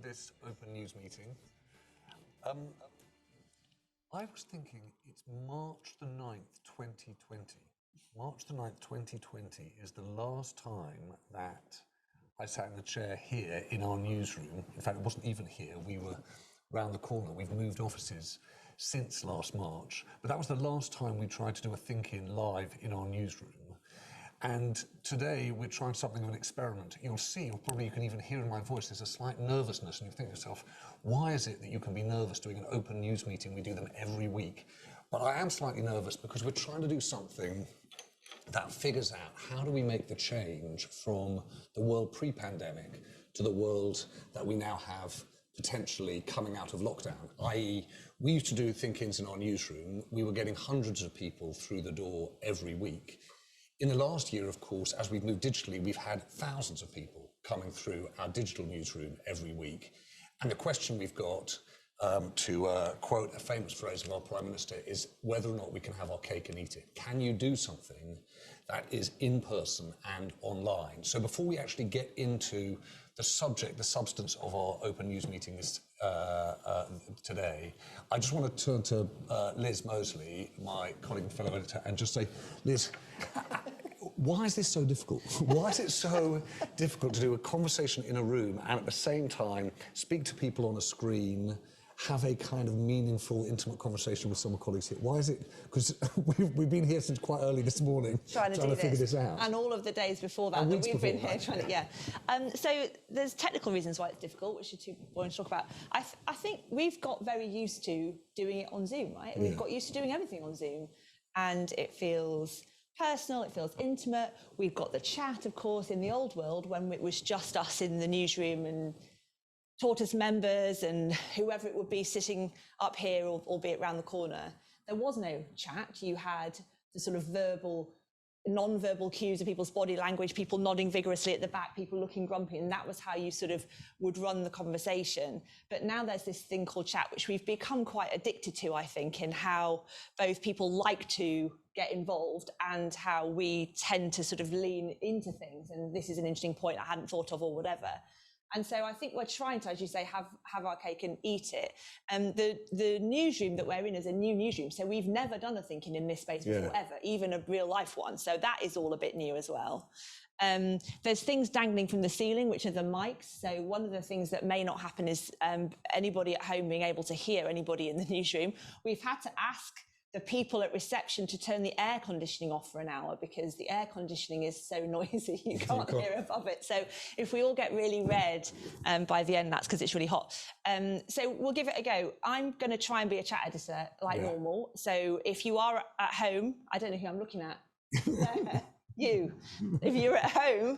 this Open News meeting. I was thinking it's March the 9th, 2020. March the 9th, 2020 is the last time that I sat in the chair here in our newsroom. In fact, it wasn't even here. We were round the corner. We've moved offices since last March, but that was the last time we tried to do a Think-In live in our newsroom. And today we're trying something of an experiment. You'll see, or probably you can even hear in my voice, there's a slight nervousness, and you think to yourself, why is it that you can be nervous doing an open news meeting? We do them every week. But I am slightly nervous because we're trying to do something that figures out how do we make the change from the world pre-pandemic to the world that we now have potentially coming out of lockdown, i.e. we used to do Think-Ins in our newsroom. We were getting hundreds of people through the door every week. In the last year, of course, as we've moved digitally, we've had thousands of people coming through our digital newsroom every week. And the question we've got, to quote a famous phrase of our Prime Minister, is whether or not we can have our cake and eat it. Can you do something that is in person and online? So before we actually get into the subject, the substance of our open news meeting today, I just want to turn to Liz Mosley, my colleague and fellow editor, and just say, Liz, why is this so difficult? Why is it so difficult to do a conversation in a room and at the same time speak to people on a screen, have a kind of meaningful, intimate conversation with some of my colleagues here? Why is it? Because we've been here since quite early this morning trying to figure this out. And all of the days before that, we've been here trying to, so there's technical reasons why it's difficult, which are too boring to talk about. I think we've got very used to doing it on Zoom, right? We've got used to doing everything on Zoom, and it feels personal, it feels intimate. We've got the chat, of course, in the old world when it was just us in the newsroom and Tortoise members and whoever it would be sitting up here, or albeit around the corner. There was no chat. You had the sort of verbal, non-verbal cues of people's body language, people nodding vigorously at the back, people looking grumpy, and that was how you sort of would run the conversation. But now there's this thing called chat, which we've become quite addicted to, I think, in how both people like to get involved and how we tend to sort of lean into things. And this is an interesting point I hadn't thought of, or whatever. And so I think we're trying to, as you say, have our cake and eat it. The newsroom that we're in is a new newsroom, so we've never done a Think-In in this space before, ever, even a real life one. So that is all a bit new as well. There's things dangling from the ceiling, which are the mics. So one of the things that may not happen is anybody at home being able to hear anybody in the newsroom. We've had to ask the people at reception to turn the air conditioning off for an hour because the air conditioning is so noisy you can't hear above it. So if we all get really red by the end, that's because it's really hot. So we'll give it a go. I'm going to try and be a chat editor like normal. So if you are at home, I don't know who I'm looking at. You, if you're at home,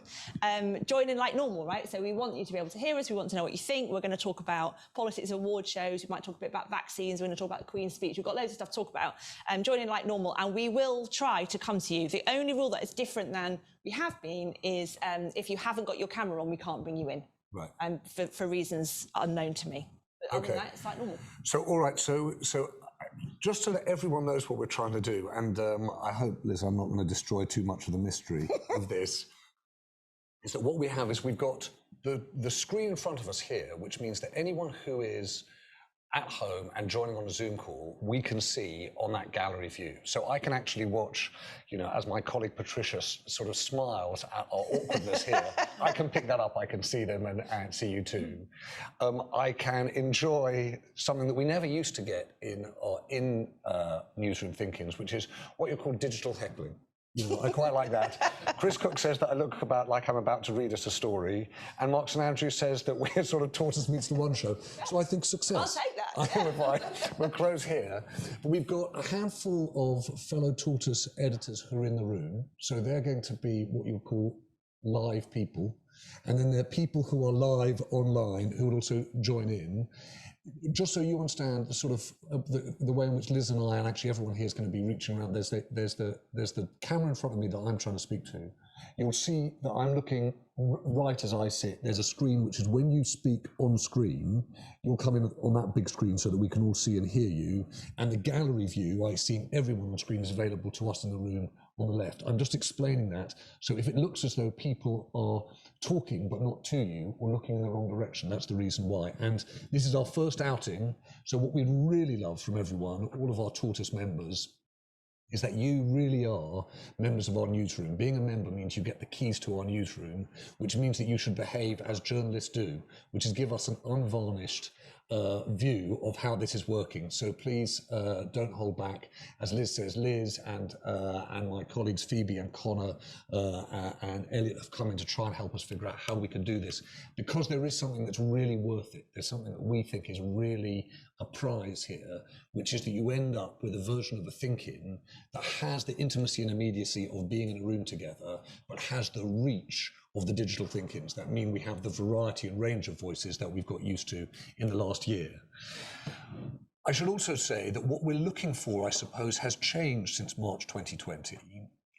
join in like normal, right? So we want you to be able to hear us. We want to know what you think. We're going to talk about politics, award shows. We might talk a bit about vaccines. We're going to talk about the Queen's speech. We've got loads of stuff to talk about. Join in like normal, and we will try to come to you. The only rule that is different than we have been is if you haven't got your camera on, we can't bring you in. Right. For reasons unknown to me. But other than that, it's like normal. So, all right. So just so that everyone knows what we're trying to do, and I hope, Liz, I'm not going to destroy too much of the mystery of this, is that what we have is we've got the screen in front of us here, which means that anyone who is at home and joining on a Zoom call, we can see on that gallery view. So I can actually watch, as my colleague Patricia sort of smiles at our awkwardness here, I can pick that up, I can see them and see you too. I can enjoy something that we never used to get in newsroom Think-Ins, which is what you call digital heckling. I quite like that. Chris Cook says that I look like I'm about to read us a story, and Mark St Andrew says that we're sort of Tortoise meets the One show. So I think success. I'll take that. I think we'll close here. But we've got a handful of fellow Tortoise editors who are in the room, so they're going to be what you would call live people, and then there are people who are live online who will also join in. Just so you understand the sort of the way in which Liz and I, and actually everyone here, is going to be reaching around. There's the camera in front of me that I'm trying to speak to. You'll see that I'm looking right as I sit. There's a screen which is when you speak on screen, you'll come in on that big screen so that we can all see and hear you. And the gallery view, seeing everyone on screen, is available to us in the room on the left. I'm just explaining that. So if it looks as though people are talking but not to you or looking in the wrong direction, that's the reason why. And this is our first outing. So what we'd really love from everyone, all of our Tortoise members, is that you really are members of our newsroom. Being a member means you get the keys to our newsroom, which means that you should behave as journalists do, which is give us an unvarnished view of how this is working. So please don't hold back. As Liz says, Liz and my colleagues Phoebe and Connor and Elliot have come in to try and help us figure out how we can do this, because there is something that's really worth it. There's something that we think is really a prize here, which is that you end up with a version of a ThinkIn that has the intimacy and immediacy of being in a room together, but has the reach of the digital ThinkIns. That mean we have the variety and range of voices that we've got used to in the last year. I should also say that what we're looking for, I suppose, has changed since March 2020.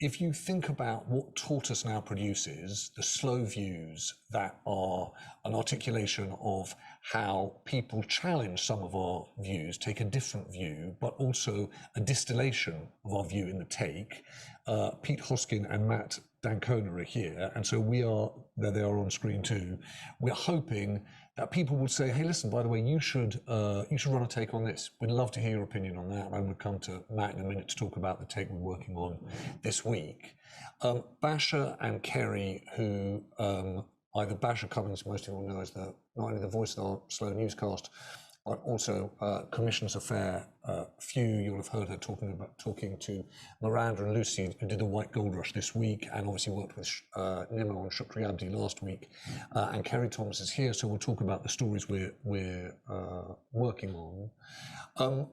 If you think about what Tortoise now produces, the slow views that are an articulation of how people challenge some of our views, take a different view, but also a distillation of our view in the take. Pete Hoskin and Matt Dancona are here, and so we are, there they are on screen too. We're hoping that people will say, hey, listen, by the way, you should run a take on this. We'd love to hear your opinion on that. I'm going to come to Matt in a minute to talk about the take we're working on this week. Basha and Kerry, who either Basha Cummings, most people know, as not only the voice of our slow newscast, but also Commissioners Affair. Few you'll have heard her talking to Miranda and Lucy, who did the White Gold Rush this week, and obviously worked with Nimo and Shukri Abdi last week. And Kerry Thomas is here, so we'll talk about the stories we're working on.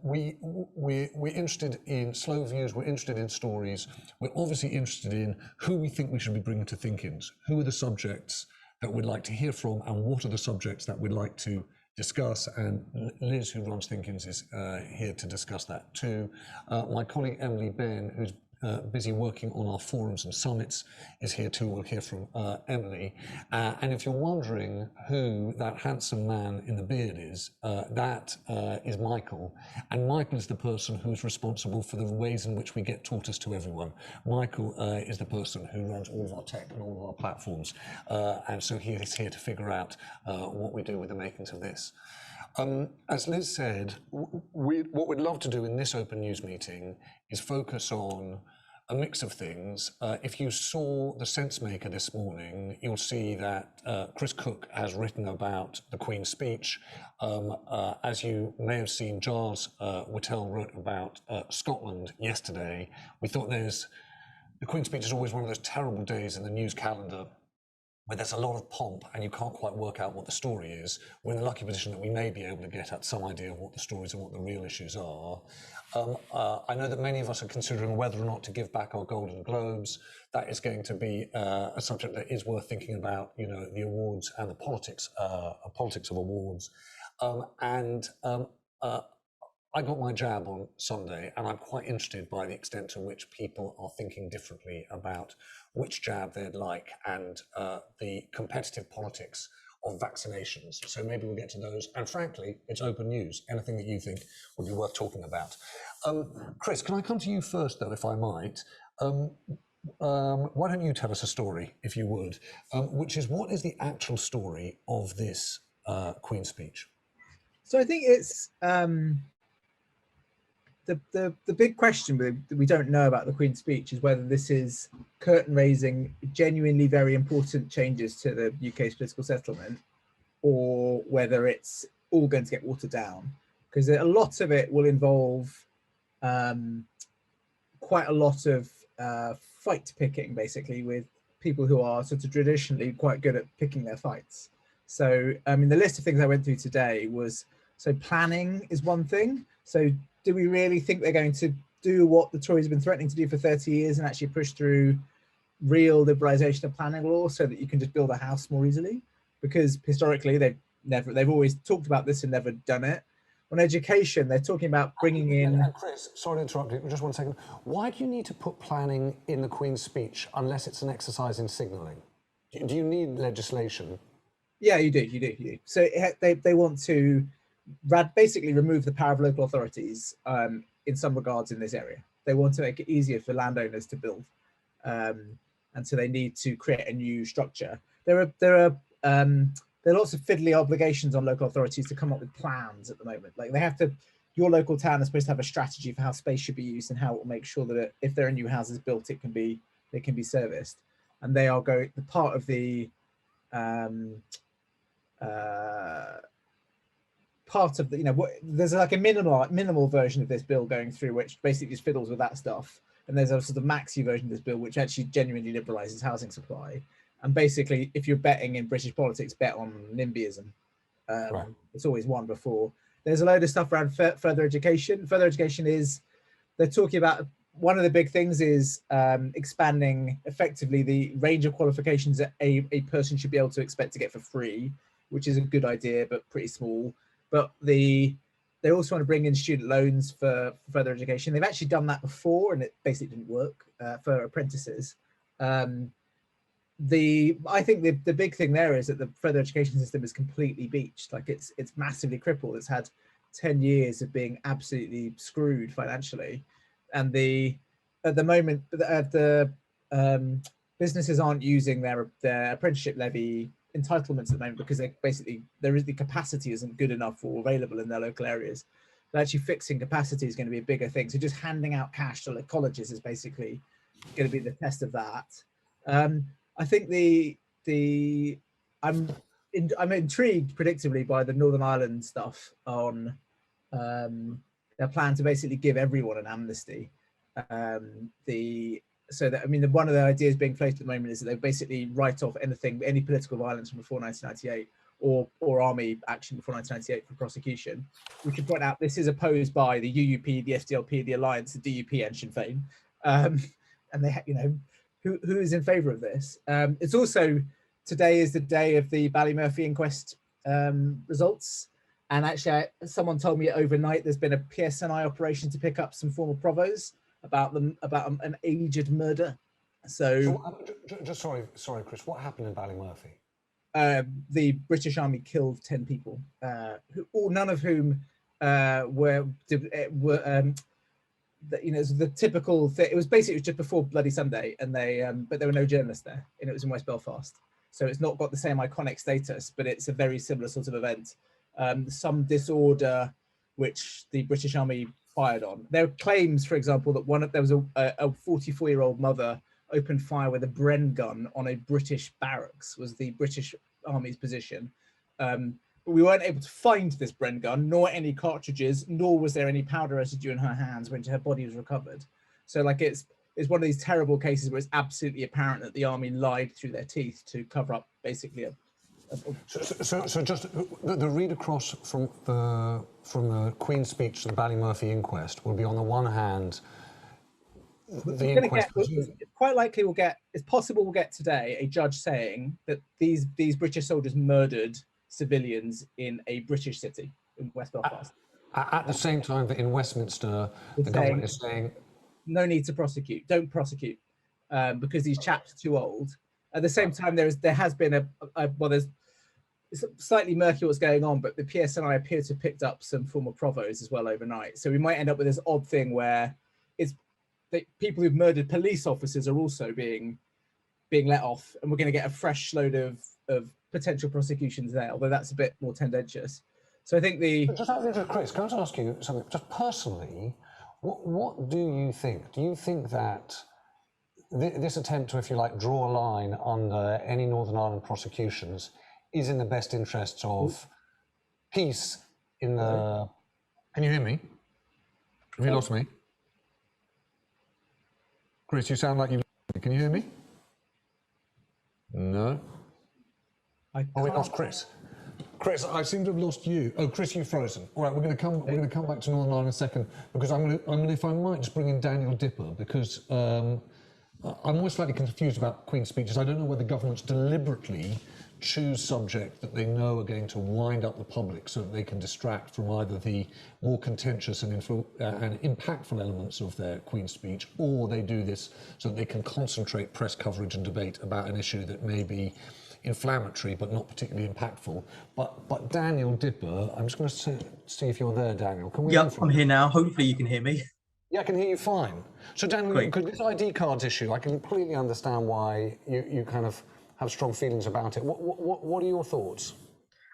We're interested in slow views. We're interested in stories. We're obviously interested in who we think we should be bringing to ThinkIns. Who are the subjects that we'd like to hear from, and what are the subjects that we'd like to discuss, and Liz, who runs ThinkIns, is here to discuss that too. My colleague Emily Ben, who's busy working on our forums and summits, is here too. We'll hear from Emily. And if you're wondering who that handsome man in the beard is, that is Michael. And Michael is the person who's responsible for the ways in which we get Tortoise to everyone. Michael is the person who runs all of our tech and all of our platforms. And so he is here to figure out what we do with the makings of this. As Liz said, what we'd love to do in this Open News meeting is focus on a mix of things. If you saw the Sense Maker this morning, you'll see that Chris Cook has written about the Queen's speech. As you may have seen, Giles Whittell wrote about Scotland yesterday. We thought the Queen's speech is always one of those terrible days in the news calendar where there's a lot of pomp and you can't quite work out what the story is. We're in the lucky position that we may be able to get at some idea of what the stories and what the real issues are. I know that many of us are considering whether or not to give back our Golden Globes. That is going to be a subject that is worth thinking about, you know, the awards and the politics of awards. I got my jab on Sunday, and I'm quite interested by the extent to which people are thinking differently about which jab they'd like and the competitive politics of vaccinations. So maybe we'll get to those. And frankly, it's open news. Anything that you think would be worth talking about. Chris, can I come to you first, though, if I might? Why don't you tell us a story, if you would, which is, what is the actual story of this Queen's speech? So I think it's the big question that we don't know about the Queen's speech is whether this is curtain raising genuinely very important changes to the UK's political settlement, or whether it's all going to get watered down, because a lot of it will involve quite a lot of fight picking, basically, with people who are sort of traditionally quite good at picking their fights. So I mean, the list of things I went through today was, so planning is one thing. So do we really think they're going to do what the Tories have been threatening to do for 30 years and actually push through real liberalisation of planning law so that you can just build a house more easily? Because historically they've always talked about this and never done it. On education, they're talking about bringing in... And Chris, sorry to interrupt you, just 1 second. Why do you need to put planning in the Queen's speech unless it's an exercise in signalling? Do you need legislation? Yeah, you do. So they want to basically remove the power of local authorities in some regards in this area. They want to make it easier for landowners to build. and so they need to create a new structure. There are lots of fiddly obligations on local authorities to come up with plans at the moment. Like they have to, your local town is supposed to have a strategy for how space should be used and how it will make sure that if there are new houses built, they can be serviced. And they are going, the part of the part of the, there's like a minimal version of this bill going through, which basically just fiddles with that stuff. And there's also the maxi version of this bill, which actually genuinely liberalizes housing supply. And basically, if you're betting in British politics, bet on NIMBYism. Right. It's always won before. There's a load of stuff around further education. Further education is, they're talking about, one of the big things is expanding effectively the range of qualifications that a person should be able to expect to get for free, which is a good idea, but pretty small. But they also want to bring in student loans for further education. They've actually done that before, and it basically didn't work for apprentices. I think the big thing there is that the further education system is completely beached. Like it's massively crippled. It's had 10 years of being absolutely screwed financially, and at the moment the businesses aren't using their apprenticeship levy entitlements at the moment because the capacity isn't good enough or available in their local areas. But actually fixing capacity is going to be a bigger thing. So just handing out cash to colleges is basically going to be the test of that. I think I'm intrigued predictably by the Northern Ireland stuff on their plan to basically give everyone an amnesty. One of the ideas being floated at the moment is that they basically write off any political violence from before 1998 or army action before 1998 for prosecution. We should point out this is opposed by the UUP, the SDLP, the Alliance, the DUP, and Sinn Féin, and they, who is in favour of this? It's also, today is the day of the Ballymurphy inquest results, and actually someone told me overnight there's been a PSNI operation to pick up some former provos about an aged murder. So just sorry, Chris. What happened in Ballymurphy? The British Army killed 10 people, none of whom were the typical thing. It was just before Bloody Sunday, and but there were no journalists there, and it was in West Belfast, so it's not got the same iconic status, but it's a very similar sort of event. Some disorder which the British Army fired on. There are claims, for example, that there was a 44-year-old mother opened fire with a Bren gun on a British barracks, was the British Army's position. But we weren't able to find this Bren gun, nor any cartridges, nor was there any powder residue in her hands when her body was recovered. So it's one of these terrible cases where it's absolutely apparent that the army lied through their teeth to cover up basically So just the read across from the Queen's speech to the Ballymurphy inquest will be, on the one hand, the inquest. Quite likely it's possible we'll get today a judge saying that these British soldiers murdered civilians in a British city in West Belfast. At the same time that in Westminster, the government is saying no need to prosecute, don't prosecute, because these chaps are too old. At the same time, there has been it's slightly murky what's going on, but the PSNI appear to have picked up some former provos as well overnight. So we might end up with this odd thing where people who've murdered police officers are also being let off, and we're going to get a fresh load of potential prosecutions there, although that's a bit more tendentious. So I think Just out of interest, Chris, can I just ask you something? Just personally, what do you think? Do you think that this attempt to, if you like, draw a line under any Northern Ireland prosecutions is in the best interests of peace in the... Can you hear me? Have you lost me? Chris, you sound like you've... Can you hear me? No. We lost Chris. Chris, I seem to have lost you. Oh, Chris, you've frozen. All right, we're going to come back to Northern Ireland in a second, because I'm going to, if I might, just bring in Daniel Dipper, because I'm always slightly confused about Queen's speeches. I don't know whether governments deliberately choose subjects that they know are going to wind up the public so that they can distract from either the more contentious and impactful elements of their Queen's speech, or they do this so that they can concentrate press coverage and debate about an issue that may be inflammatory but not particularly impactful. But Daniel Dipper, I'm just going to see if you're there, Daniel. Can we? Yep, I'm here now. Hopefully you can hear me. Yeah, I can hear you fine. So Daniel, Great. because this ID cards issue, I completely understand why you kind of have strong feelings about it. What are your thoughts?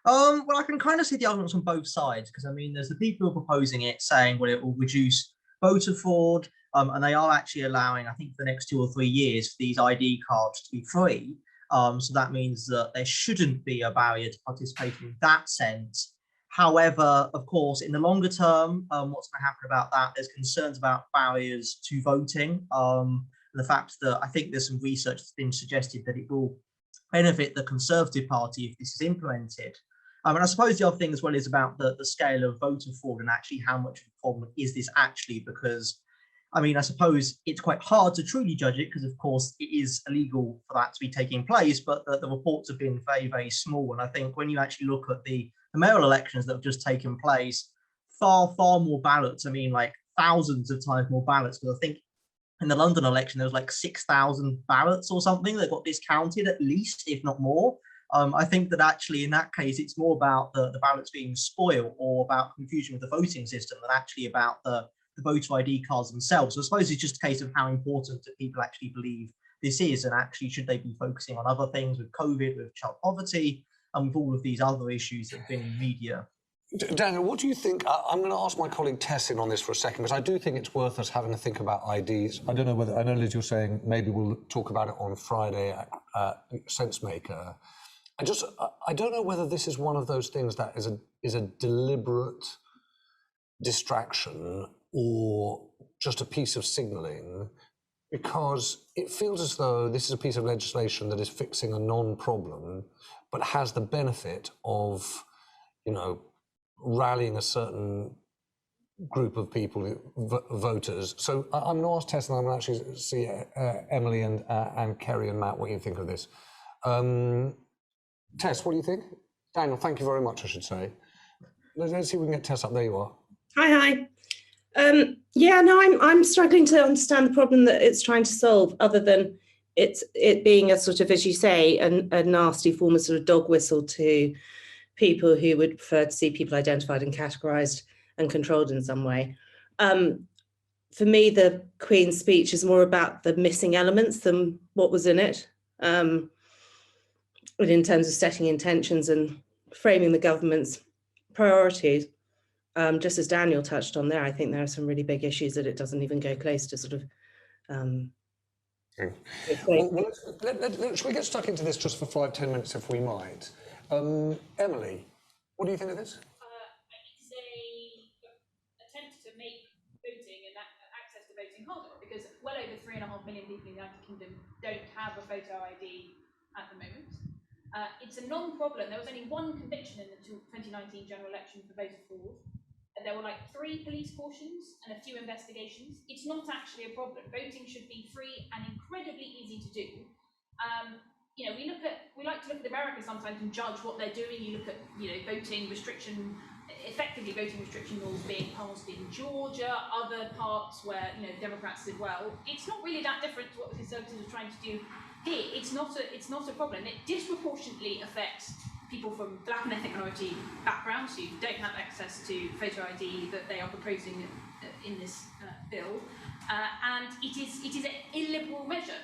Well, I can kind of see the arguments on both sides, because I mean, there's the people who are proposing it, saying, well, it will reduce voter fraud, and they are actually allowing, I think, for the next 2 or 3 years, for these ID cards to be free. So that means that there shouldn't be a barrier to participating in that sense. However, of course, in the longer term, what's going to happen about that? There's concerns about barriers to voting. And the fact that I think there's some research that's been suggested that it will benefit the Conservative Party if this is implemented. And I suppose the other thing as well is about the scale of voter fraud and actually how much of a problem is this actually, because I mean, I suppose it's quite hard to truly judge it because, of course, it is illegal for that to be taking place, but the reports have been very, very small. And I think when you actually look at the mayoral elections that have just taken place, far, far more ballots, I mean, like thousands of times more ballots, because I think in the London election, there was like 6,000 ballots or something that got discounted at least, if not more. I think that actually in that case, it's more about the ballots being spoiled or about confusion with the voting system than actually about the voter ID cards themselves. So I suppose it's just a case of how important do people actually believe this is, and actually should they be focusing on other things with COVID, with child poverty, and with all of these other issues that have been in media. Daniel, what do you think? I'm going to ask my colleague Tess in on this for a second, because I do think it's worth us having to think about IDs. I don't know whether, I know, Liz, you're saying maybe we'll talk about it on Friday at SenseMaker. I don't know whether this is one of those things that is a deliberate distraction or just a piece of signalling, because it feels as though this is a piece of legislation that is fixing a non-problem, but has the benefit of, rallying a certain group of people, voters. So I'm going to ask Tess, and I'm going to actually see Emily and Kerry and Matt what you think of this. Tess, what do you think? Daniel, thank you very much, I should say. Let's see if we can get Tess up. There you are. Hi. Yeah, no, I'm struggling to understand the problem that it's trying to solve, other than it being a sort of, as you say, a nasty form of sort of dog whistle to people who would prefer to see people identified and categorised and controlled in some way. For me, the Queen's speech is more about the missing elements than what was in it. In terms of setting intentions and framing the government's priorities. Just as Daniel touched on there, I think there are some really big issues that it doesn't even go close to sort of. Should we get stuck into this just for 5-10 minutes, if we might? Emily, what do you think of this? It's a attempt to make voting and access to voting harder, because well over 3.5 million people in the United Kingdom don't have a photo ID at the moment. It's a non-problem. There was only one conviction in the 2019 general election for voter fraud. There were like 3 police cautions and a few investigations. It's not actually a problem. Voting should be free and incredibly easy to do. We like to look at America sometimes and judge what they're doing. You look at, voting restriction laws being passed in Georgia, other parts where, Democrats did well. It's not really that different to what the Conservatives are trying to do here. It's not a problem. It disproportionately affects people from black and ethnic minority backgrounds who don't have access to photo ID that they are proposing in this bill. And it is an illiberal measure.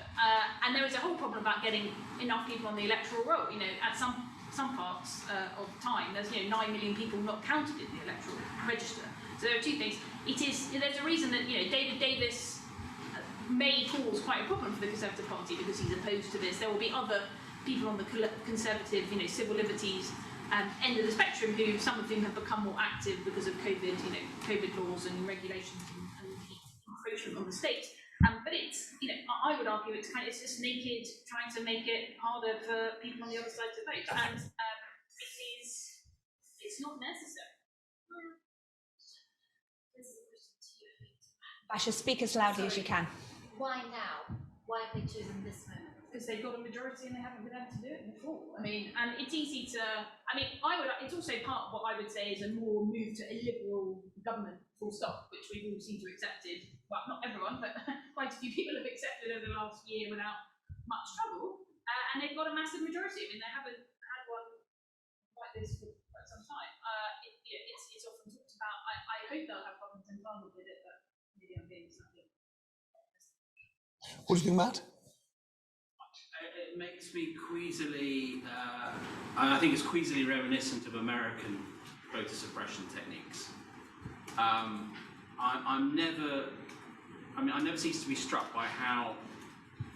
And there is a whole problem about getting enough people on the electoral roll. At some parts of time, there's 9 million people not counted in the electoral register. So there are two things. There's a reason that David Davis may cause quite a problem for the Conservative Party because he's opposed to this. There will be other people on the Conservative, civil liberties end of the spectrum who, some of whom have become more active because of COVID, COVID laws and regulations and encroachment on the state. But it's, I would argue it's just naked trying to make it harder for people on the other side to vote, and it's not necessary. Basha, speak as loudly as you can. Why now? Why have they chosen this moment? Because they've got a majority and they haven't been able to do it before. And it's easy to. It's also part of what I would say is a more move to a liberal government, full stop, which we've all seemed to have accepted. Well, not everyone, but quite a few people have accepted over the last year without much trouble. And they've got a massive majority. They haven't had one like this for quite some time. It's often talked about. I hope they'll have problems in Parliament with it, but maybe I'm being What do you think, Matt? It makes me queasily, I think it's queasily reminiscent of American voter suppression techniques. I never cease to be struck by how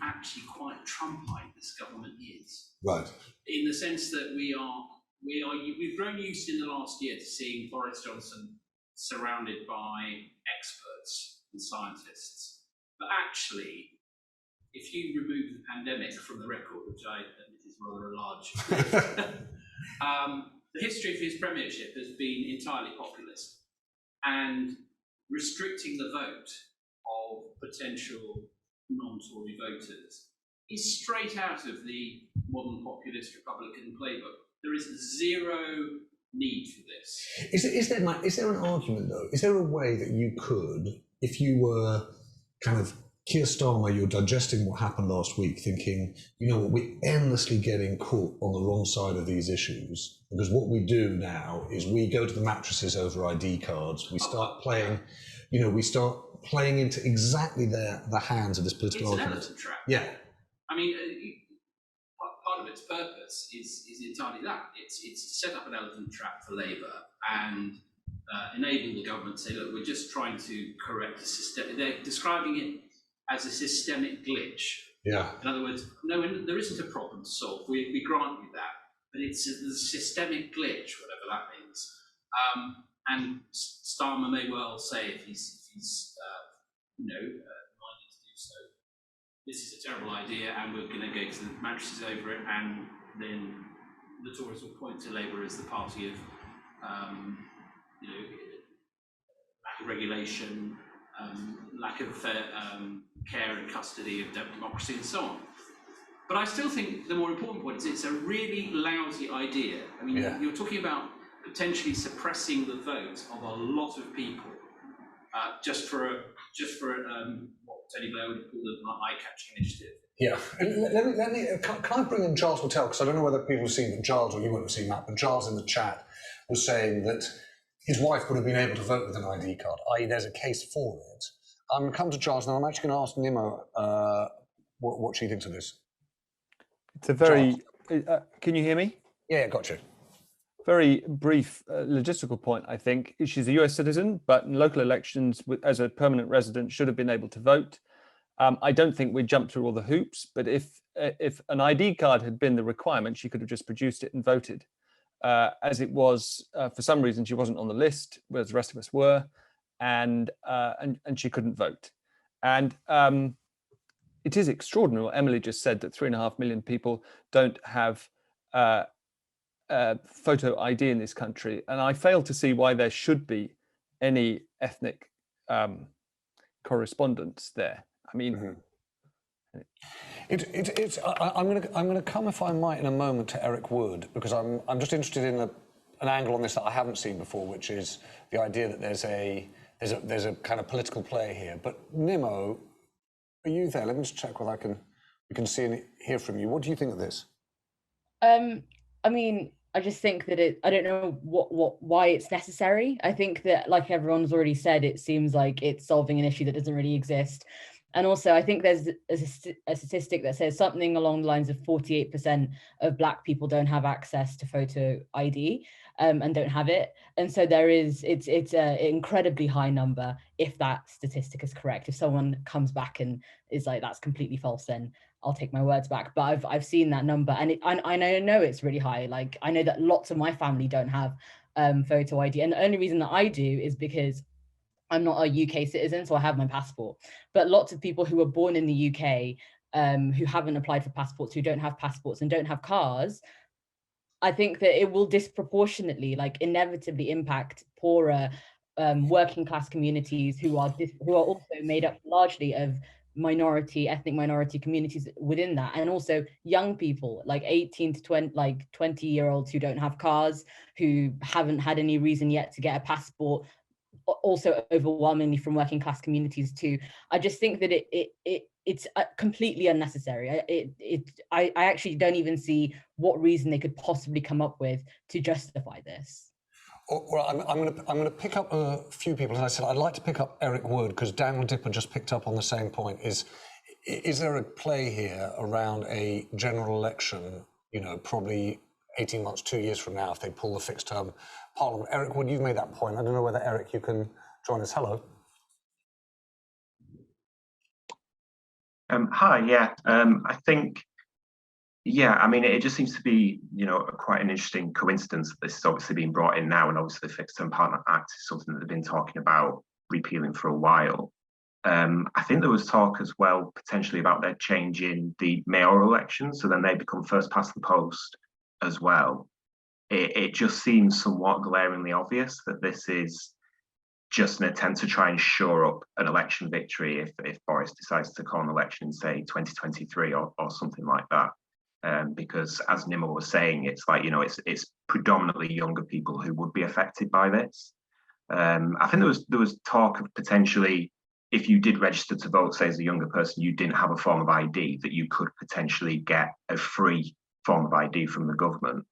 actually quite Trumpite this government is. Right. In the sense that we've grown used in the last year to seeing Boris Johnson surrounded by experts and scientists. But actually, if you remove the pandemic from the record, which I admit is rather a large, the history of his premiership has been entirely populist, and restricting the vote of potential non-Tory voters is straight out of the modern populist Republican playbook. There is zero need for this. Is there an argument though? Is there a way that you could, if you were kind of Keir Starmer, you're digesting what happened last week, thinking, you know what, we're endlessly getting caught on the wrong side of these issues, because what we do now is we go to the mattresses over ID cards, we start playing, we start playing into exactly the hands of this political argument. It's an elephant trap. Yeah. I mean, part of its purpose is entirely that. It's to set up an elephant trap for Labour and enable the government to say, look, we're just trying to correct the system. They're describing it as a systemic glitch. Yeah. In other words, no, there isn't a problem to solve. We grant you that, but it's a systemic glitch, whatever that means. And Starmer may well say, if he's minded to do so, this is a terrible idea, and we're going to go to the mattresses over it, and then the Tories will point to Labour as the party of, lack of regulation, lack of care and custody of democracy, and so on. But I still think the more important point is it's a really lousy idea. I mean, you're talking about potentially suppressing the vote of a lot of people just for what Tony Blair would call an eye-catching initiative. Yeah. Let me can I bring in Giles Patel, because I don't know whether people have seen it. Giles, or you won't have seen Matt, but Giles in the chat was saying that his wife would have been able to vote with an ID card, i.e. there's a case for it. I'm come to Giles now. I'm actually going to ask Nimo what she thinks of this. It's a very... can you hear me? Yeah, got you. Very brief logistical point, I think. She's a US citizen, but in local elections, as a permanent resident, should have been able to vote. I don't think we jumped through all the hoops, but if an ID card had been the requirement, she could have just produced it and voted. As it was, for some reason, she wasn't on the list, whereas the rest of us were, and she couldn't vote. And it is extraordinary what Emily just said, that 3.5 million people don't have photo ID in this country, and I fail to see why there should be any ethnic correspondence there. I mean, I'm going to come, if I might, in a moment to Eric Wood, because I'm just interested in an angle on this that I haven't seen before, which is the idea that there's a kind of political play here. But Nimo, are you there? Let me just check whether we can see and hear from you. What do you think of this? I mean, I just think that I don't know why it's necessary. I think that, like everyone's already said, it seems like it's solving an issue that doesn't really exist. And also, I think there's a statistic that says something along the lines of 48% of Black people don't have access to photo ID and don't have it. And so it's an incredibly high number if that statistic is correct. If someone comes back and is like, that's completely false, then I'll take my words back. But I've seen that number, and I know it's really high. Like, I know that lots of my family don't have photo ID, and the only reason that I do is because I'm not a UK citizen, so I have my passport. But lots of people who were born in the UK who haven't applied for passports, who don't have passports and don't have cars, I think that it will disproportionately, like inevitably, impact poorer working class communities who are also made up largely of ethnic minority communities within that, and also young people like 18 to 20-year-olds who don't have cars, who haven't had any reason yet to get a passport, also overwhelmingly from working class communities too. I just think that it's completely unnecessary. I actually don't even see what reason they could possibly come up with to justify this. Well, I'm going to pick up a few people. As I said, I'd like to pick up Eric Wood, because Daniel Dipper just picked up on the same point. Is is there a play here around a general election, you know, probably 18 months, 2 years from now, if they pull the fixed term parliament? Eric, well, you've made that point. I don't know whether, Eric, you can join us. Hello. Hi, yeah. I think, yeah, I mean, it just seems to be, you know, quite an interesting coincidence that this is obviously being brought in now, and obviously the Fixed Term Parliament Act is something that they've been talking about repealing for a while. I think there was talk as well, potentially, about their changing the mayoral elections, so then they become first past the post as well. It just seems somewhat glaringly obvious that this is just an attempt to try and shore up an election victory if Boris decides to call an election in, say, 2023 or something like that. Because as Nimmo was saying, it's like, you know, it's predominantly younger people who would be affected by this. I think there was talk of potentially, if you did register to vote, say as a younger person, you didn't have a form of ID, that you could potentially get a free form of ID from the government.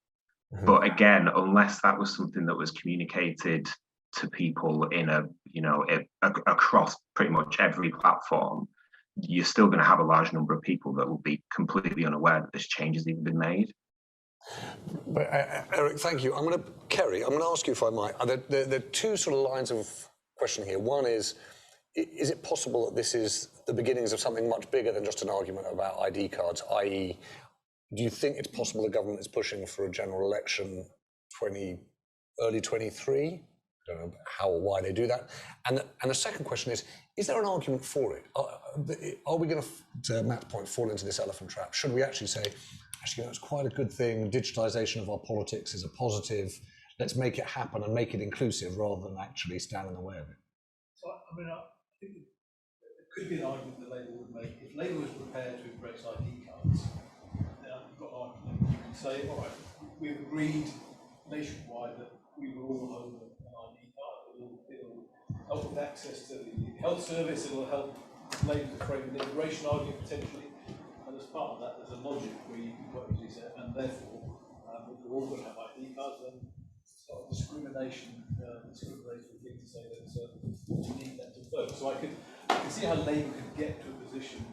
Mm-hmm. But again, unless that was something that was communicated to people in a, you know, across pretty much every platform, you're still going to have a large number of people that will be completely unaware that this change has even been made. But, Eric, thank you. Kerry, I'm going to ask you if I might. There are two sort of lines of question here. One is it possible that this is the beginnings of something much bigger than just an argument about ID cards, i.e., do you think it's possible the government is pushing for a general election early 23? I don't know how or why they do that. And the second question is there an argument for it? Are we going to Matt's point, fall into this elephant trap? Should we actually say, actually, you know, it's quite a good thing, digitalisation of our politics is a positive, let's make it happen and make it inclusive rather than actually stand in the way of it? So, I mean, I think there could be an argument that Labour would make. If Labour was prepared to embrace ID cards, you've got an argument. You can say, all right, we've agreed nationwide that we will all own an ID card. It'll help with access to the health service, it'll help Labour to frame an immigration argument potentially. And as part of that, there's a logic where you can work, as you said, and therefore, if we're all going to have ID cards, then it's not a discriminatory thing to say that you need that to vote. So I can see how Labour could get to a position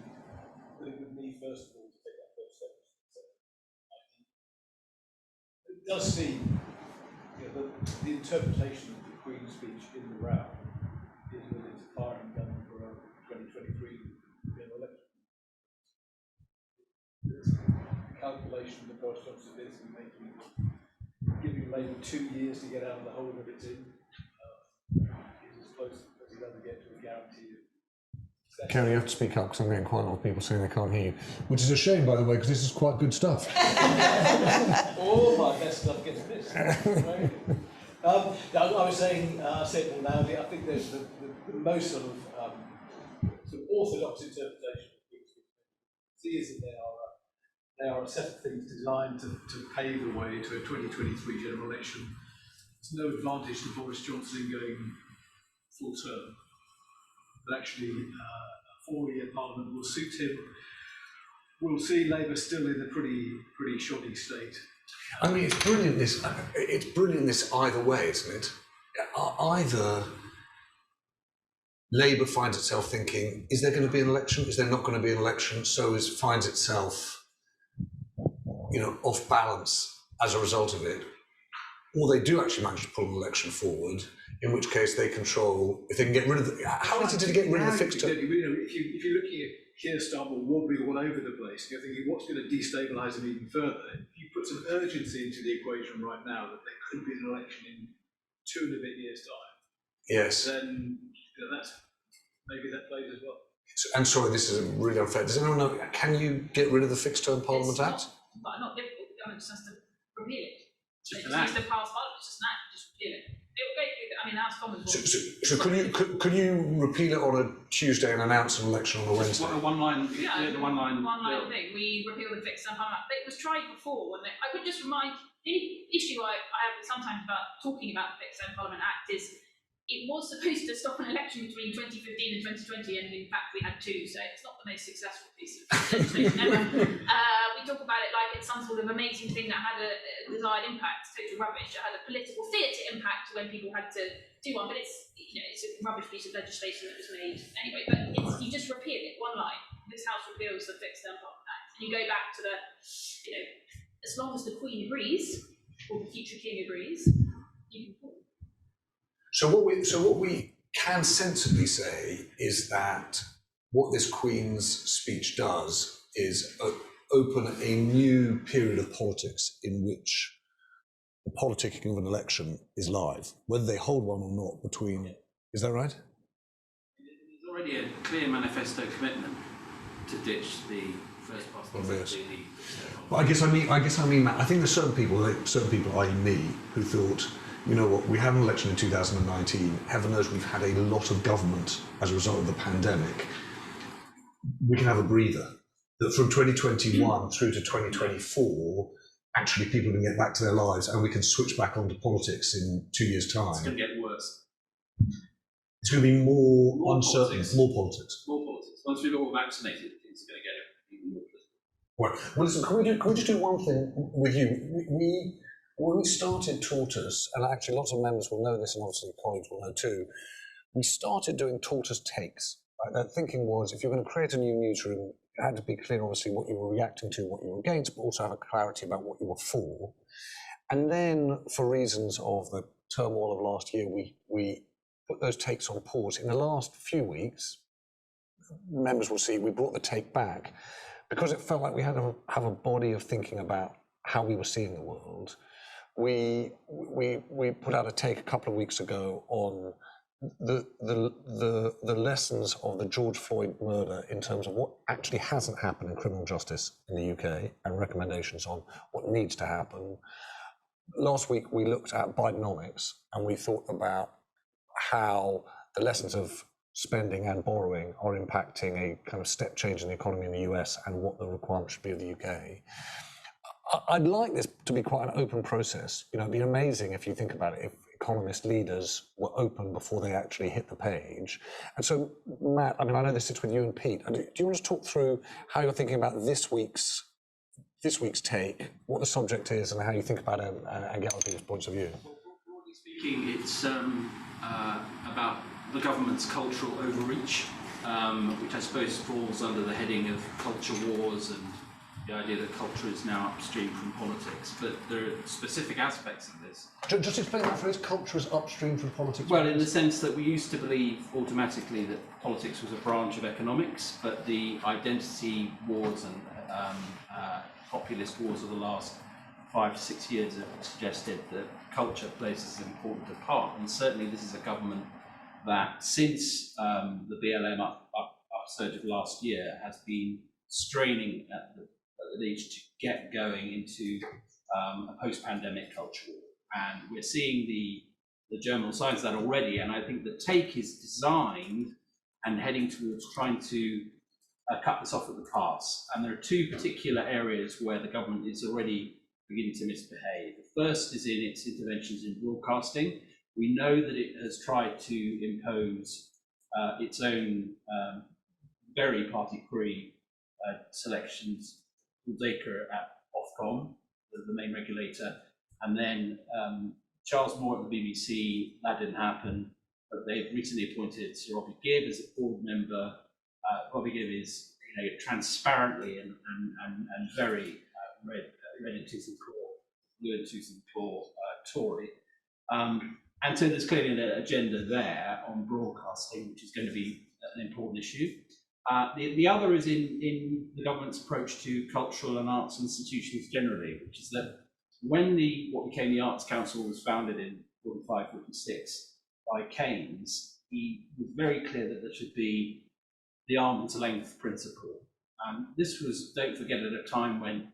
that it would need, first of all, to take that first step. It does seem, you know, the interpretation of the Queen's speech in the round is that it's a firing gun for a 2023 general election. It's a calculation that Boris Johnson is making, giving Labour 2 years to get out of the hole that it's in, is as close as he'll ever get to a guarantee. Kerry, you have to speak up because I'm getting quite a lot of people saying they can't hear you, which is a shame, by the way, because this is quite good stuff. All my best stuff gets missed. Right? I was saying, say it more loudly, I think there's the most sort of orthodox interpretation of things is that they are a set of things designed to pave the way to a 2023 general election. There's no advantage to Boris Johnson going full term, but actually a 4-year parliament will suit him. We'll see Labour still in a pretty shoddy state. I mean, it's brilliant this either way, isn't it? Either Labour finds itself thinking, is there going to be an election? Is there not going to be an election? So finds itself, you know, off balance as a result of it. Or they do actually manage to pull an election forward, in which case they control, if they can get rid of the, how easy to get rid of the fixed term? You know, if you're looking at Keir Starmer wobbling all over the place, you're thinking what's going to destabilise him even further. If you put some urgency into the equation right now that there could be an election in 2 and a bit years' time, yes, then you know, maybe that plays as well. And sorry, this is really unfair. Does anyone know, can you get rid of the Fixed Term Parliament Act? Not difficult. The government just has to repeal it. Just use the past parliament, just an act, just repeal it. It will go through. I mean, House Commons. So could you repeal it on a Tuesday and announce an election on a Wednesday? What a one-line thing. We repeal the Fixed Term Parliament Act. It was tried before, wasn't it? I would just remind, the issue I have sometimes about talking about the Fixed Term Parliament Act is it was supposed to stop an election between 2015 and 2020, and in fact we had 2, so it's not the most successful piece of legislation ever. We talk about it like it's some sort of amazing thing that had a desired impact. Total rubbish. It had a political theatre impact when people had to do one, but it's, you know, it's a rubbish piece of legislation that was made anyway. But you just repeal it, one line, this House repeals the Fixed Term Parliament Act, and you go back to the, as long as the Queen agrees, or the future King agrees, you can pull. So what we can sensibly say is that what this Queen's speech does is open a new period of politics in which the politicking of an election is live, whether they hold one or not. Is that right? There's already a clear manifesto commitment to ditch the first past the post. Well, I guess I mean, Matt, I think there's certain people, i.e. me, who thought, you know what, we had an election in 2019. Heaven knows we've had a lot of government as a result of the pandemic. We can have a breather. That from 2021 through to 2024, actually people can get back to their lives and we can switch back onto politics in 2 years' time. It's going to get worse. It's going to be more uncertain, politics. more politics. More politics. Once we're all vaccinated, it's going to get even more political. Right. Well, listen, can we just do one thing with you? When we started Tortoise, and actually lots of members will know this and obviously colleagues will know too, we started doing Tortoise takes. Right? That thinking was, if you're going to create a new newsroom, it had to be clear, obviously, what you were reacting to, what you were against, but also have a clarity about what you were for. And then, for reasons of the turmoil of last year, we put those takes on pause. In the last few weeks, members will see, we brought the take back because it felt like we had to have a body of thinking about how we were seeing the world. We put out a take a couple of weeks ago on the lessons of the George Floyd murder in terms of what actually hasn't happened in criminal justice in the UK and recommendations on what needs to happen. Last week we looked at Bidenomics and we thought about how the lessons of spending and borrowing are impacting a kind of step change in the economy in the US and what the requirements should be of the UK. I'd like this to be quite an open process. It'd be amazing if you think about it, if economist leaders were open before they actually hit the page. And so, Matt, I know this sits with you and Pete. Do you want to talk through how you're thinking about this week's take, what the subject is, and how you think about it and get other people's points of view? Broadly speaking, it's about the government's cultural overreach, which I suppose falls under the heading of culture wars and the idea that culture is now upstream from politics, but there are specific aspects of this. Just explain that phrase, culture is upstream from politics. Well, in the sense that we used to believe automatically that politics was a branch of economics, but the identity wars and populist wars of the last 5 to 6 years have suggested that culture plays as important a part, and certainly this is a government that since the BLM upsurge of last year has been straining at the need to get going into a post-pandemic culture war. And we're seeing the germinal signs of that already, and I think the take is designed and heading towards trying to cut this off at the pass. And there are two particular areas where the government is already beginning to misbehave. The first is in its interventions in broadcasting. We know that it has tried to impose its own very party-free selections Dacre at Ofcom, the main regulator, and then Charles Moore at the BBC. That didn't happen, but they've recently appointed Sir Robbie Gibb as a board member. Robbie Gibb is transparently and very red in tooth and claw, blue in tooth and claw Tory. And so there's clearly an agenda there on broadcasting, which is going to be an important issue. The other is in the government's approach to cultural and arts institutions generally, which is that when what became the Arts Council was founded in 45-46 by Keynes, he was very clear that there should be the arm's length principle. This was, don't forget, at a time when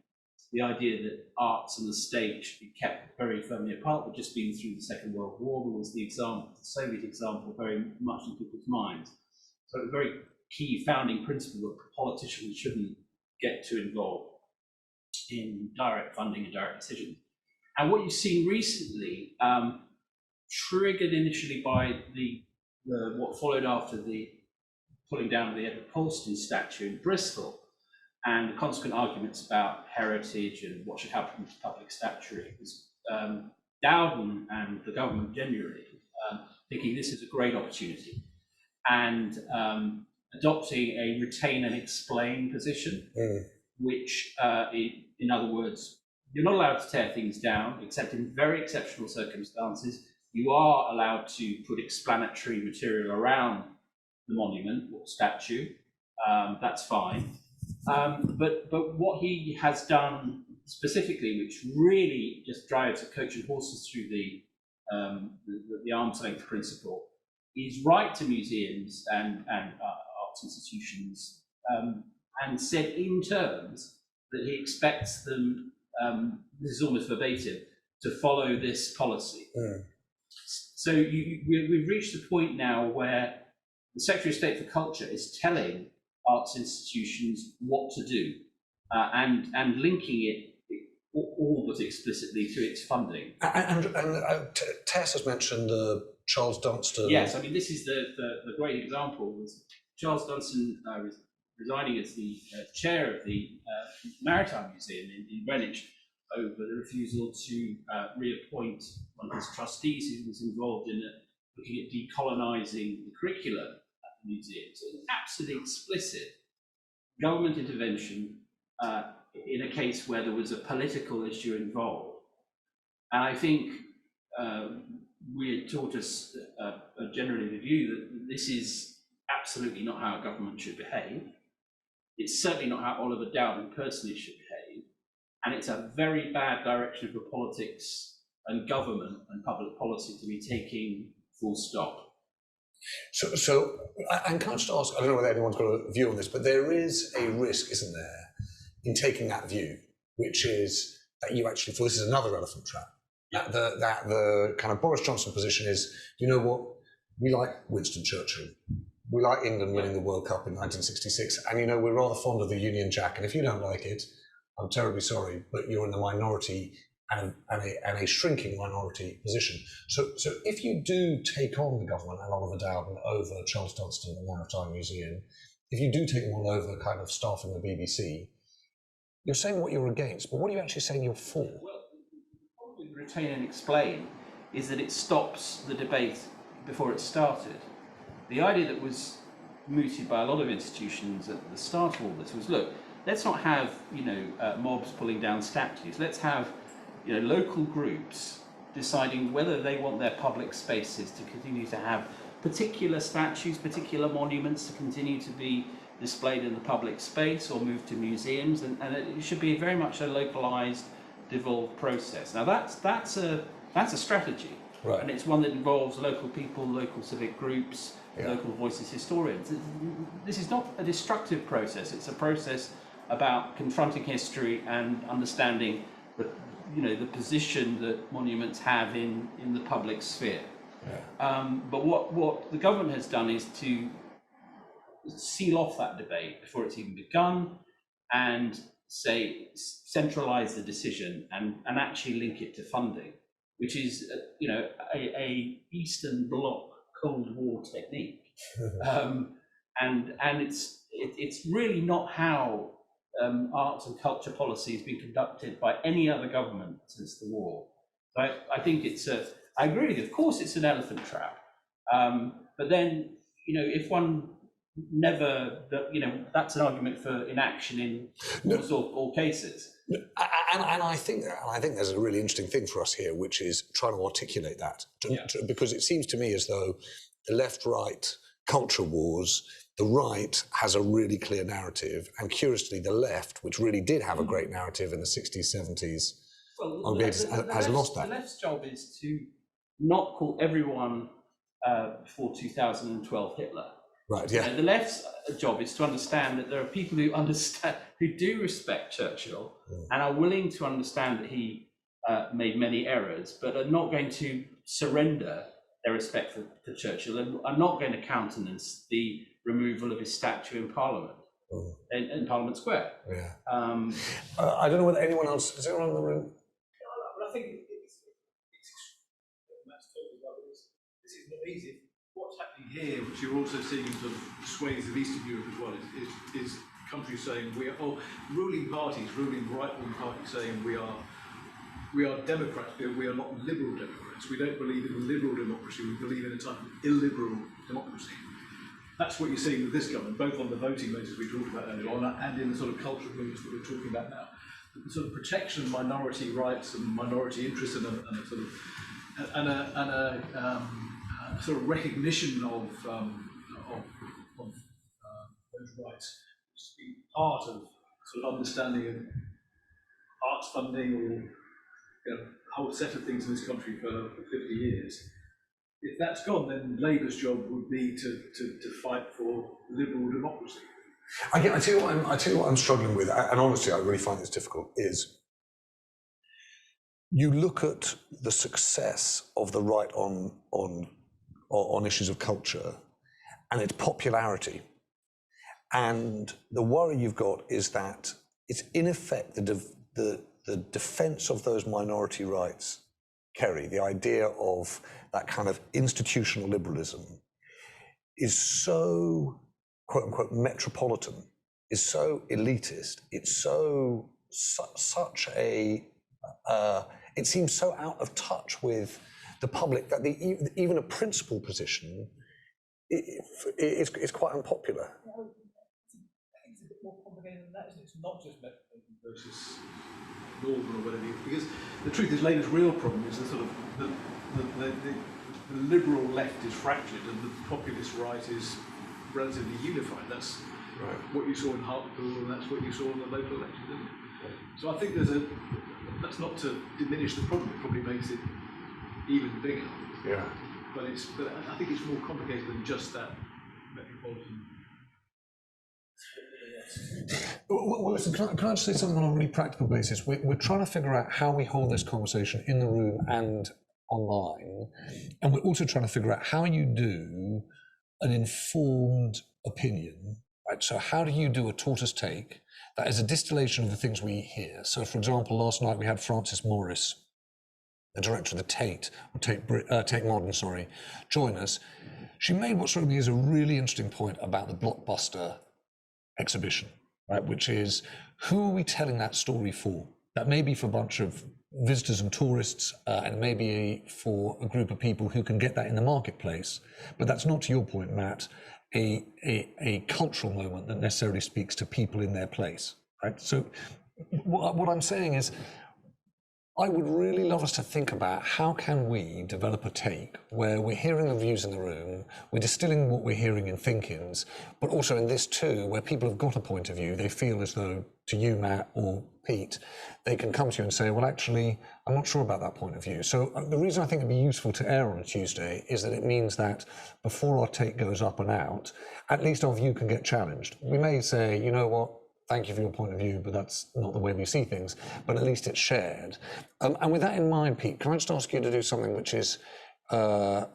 the idea that arts and the state should be kept very firmly apart. We've just been through the Second World War. There was the Soviet example very much in people's minds. So a very key founding principle that politicians shouldn't get too involved in direct funding and direct decisions. And what you've seen recently, triggered initially by what followed after the pulling down of the Edward Colston statue in Bristol, and the consequent arguments about heritage and what should happen to public statuary, was Dowden and the government generally thinking this is a great opportunity. And adopting a retain and explain position, which, in other words, you're not allowed to tear things down, except in very exceptional circumstances. You are allowed to put explanatory material around the monument or statue. That's fine. But what he has done specifically, which really just drives a coach and horses through the arm's length principle, is write to museums and arts institutions and said in terms that he expects them, this is almost verbatim, to follow this policy. So we've reached a point now where the Secretary of State for Culture is telling arts institutions what to do and linking it all but explicitly to its funding. And Tess has mentioned Charles Dunstan. Yes, I mean, this is the great example. Was Charles Dunstan resigning as the chair of the Maritime Museum in Greenwich over the refusal to reappoint one of his trustees who was involved in looking at decolonising the curriculum at the museum. So it's absolutely explicit government intervention in a case where there was a political issue involved. And I think we at Tortoise generally the view that this is absolutely not how a government should behave. It's certainly not how Oliver Dowden personally should behave. And it's a very bad direction for politics and government and public policy to be taking, full stop. So and can I just ask, I don't know whether anyone's got a view on this, but there is a risk, isn't there, in taking that view, which is that you actually feel this is another elephant trap. That the kind of Boris Johnson position is, you know what, we like Winston Churchill. We like England winning the World Cup in 1966. And, you know, we're rather fond of the Union Jack. And if you don't like it, I'm terribly sorry, but you're in the minority and a shrinking minority position. So if you do take on the government and Oliver Dowden over Charles Dunstan and the Maritime Museum, if you do take them all over kind of staffing the BBC, you're saying what you're against, but what are you actually saying you're for? Well, the problem with retain and explain is that it stops the debate before it started. The idea that was mooted by a lot of institutions at the start of all this was, look, let's not have, mobs pulling down statues. Let's have, local groups deciding whether they want their public spaces to continue to have particular statues, particular monuments to continue to be displayed in the public space or moved to museums, and it should be very much a localized, devolved process. Now that's a strategy, right, and it's one that involves local people, local civic groups, local voices, historians. This is not a destructive process. It's a process about confronting history and understanding the position that monuments have in the public sphere. But what the government has done is to seal off that debate before it's even begun and say centralize the decision and actually link it to funding, which is a Eastern Bloc Cold War technique. And it's really not how arts and culture policy has been conducted by any other government since the war. So I think I agree with you, of course it's an elephant trap, but then if one never, that's an argument for inaction in all cases. And I think there's a really interesting thing for us here, which is trying to articulate that, because it seems to me as though the left-right culture wars, the right has a really clear narrative, and curiously the left, which really did have a great narrative in the 60s, 70s, has lost that. The left's job is to not call everyone before 2012 Hitler. Right, yeah. The left's job is to understand that there are people who do respect Churchill and are willing to understand that he made many errors, but are not going to surrender their respect for Churchill and are not going to countenance the removal of his statue in Parliament, in Parliament Square. Yeah. I don't know whether anyone else, is anyone in the room? I think this is not easy. What's happening here, which you're also seeing in sort of swathes of Eastern Europe as well, is countries saying ruling right-wing parties saying we are Democrats, we are not liberal Democrats. We don't believe in liberal democracy, we believe in a type of illiberal democracy. that's what you're seeing with this government, both on the voting basis we talked about earlier on and in the sort of cultural movements that we're talking about now. The sort of protection of minority rights and minority interests and a sort of recognition of those rights, part of sort of understanding of arts funding or a whole set of things in this country for 50 years. If that's gone, then Labour's job would be to fight for liberal democracy. I tell you what I'm struggling with, and honestly, I really find this difficult, is you look at the success of the right on issues of culture and its popularity. And the worry you've got is that it's in effect the defense of those minority rights, Kerry, the idea of that kind of institutional liberalism is so, quote unquote, metropolitan, is so elitist, it's such a, it seems so out of touch with the public that even a principal position is quite unpopular. I think it's a bit more complicated than that, isn't it? It's not just metropolitan versus northern or whatever, because the truth is Labour's real problem is the sort of the liberal left is fractured and the populist right is relatively unified. That's right. What you saw in Hartlepool, and that's what you saw in the local elections, isn't it? So I think that's not to diminish the problem, it probably makes it even bigger. Yeah. But I think it's more complicated than just that metropolitan. Well, listen, can I just say something on a really practical basis? We're trying to figure out how we hold this conversation in the room and online, and we're also trying to figure out how you do an informed opinion, right? So how do you do a Tortoise take that is a distillation of the things we hear? So, for example, last night we had Frances Morris, the director of the Tate Modern, join us. She made what struck me as a really interesting point about the Blockbuster exhibition, right? Which is, who are we telling that story for? That may be for a bunch of visitors and tourists, and maybe for a group of people who can get that in the marketplace. But that's not, to your point, Matt, a cultural moment that necessarily speaks to people in their place, right? So what I'm saying is, I would really love us to think about how can we develop a take where we're hearing the views in the room, we're distilling what we're hearing in ThinkIns, but also in this too, where people have got a point of view, they feel as though, to you, Matt, or Pete, they can come to you and say, well, actually, I'm not sure about that point of view. So the reason I think it'd be useful to air on a Tuesday is that it means that before our take goes up and out, at least our view can get challenged. We may say, you know what, thank you for your point of view, but that's not the way we see things, but at least it's shared. And with that in mind, Pete, can I just ask you to do something which is a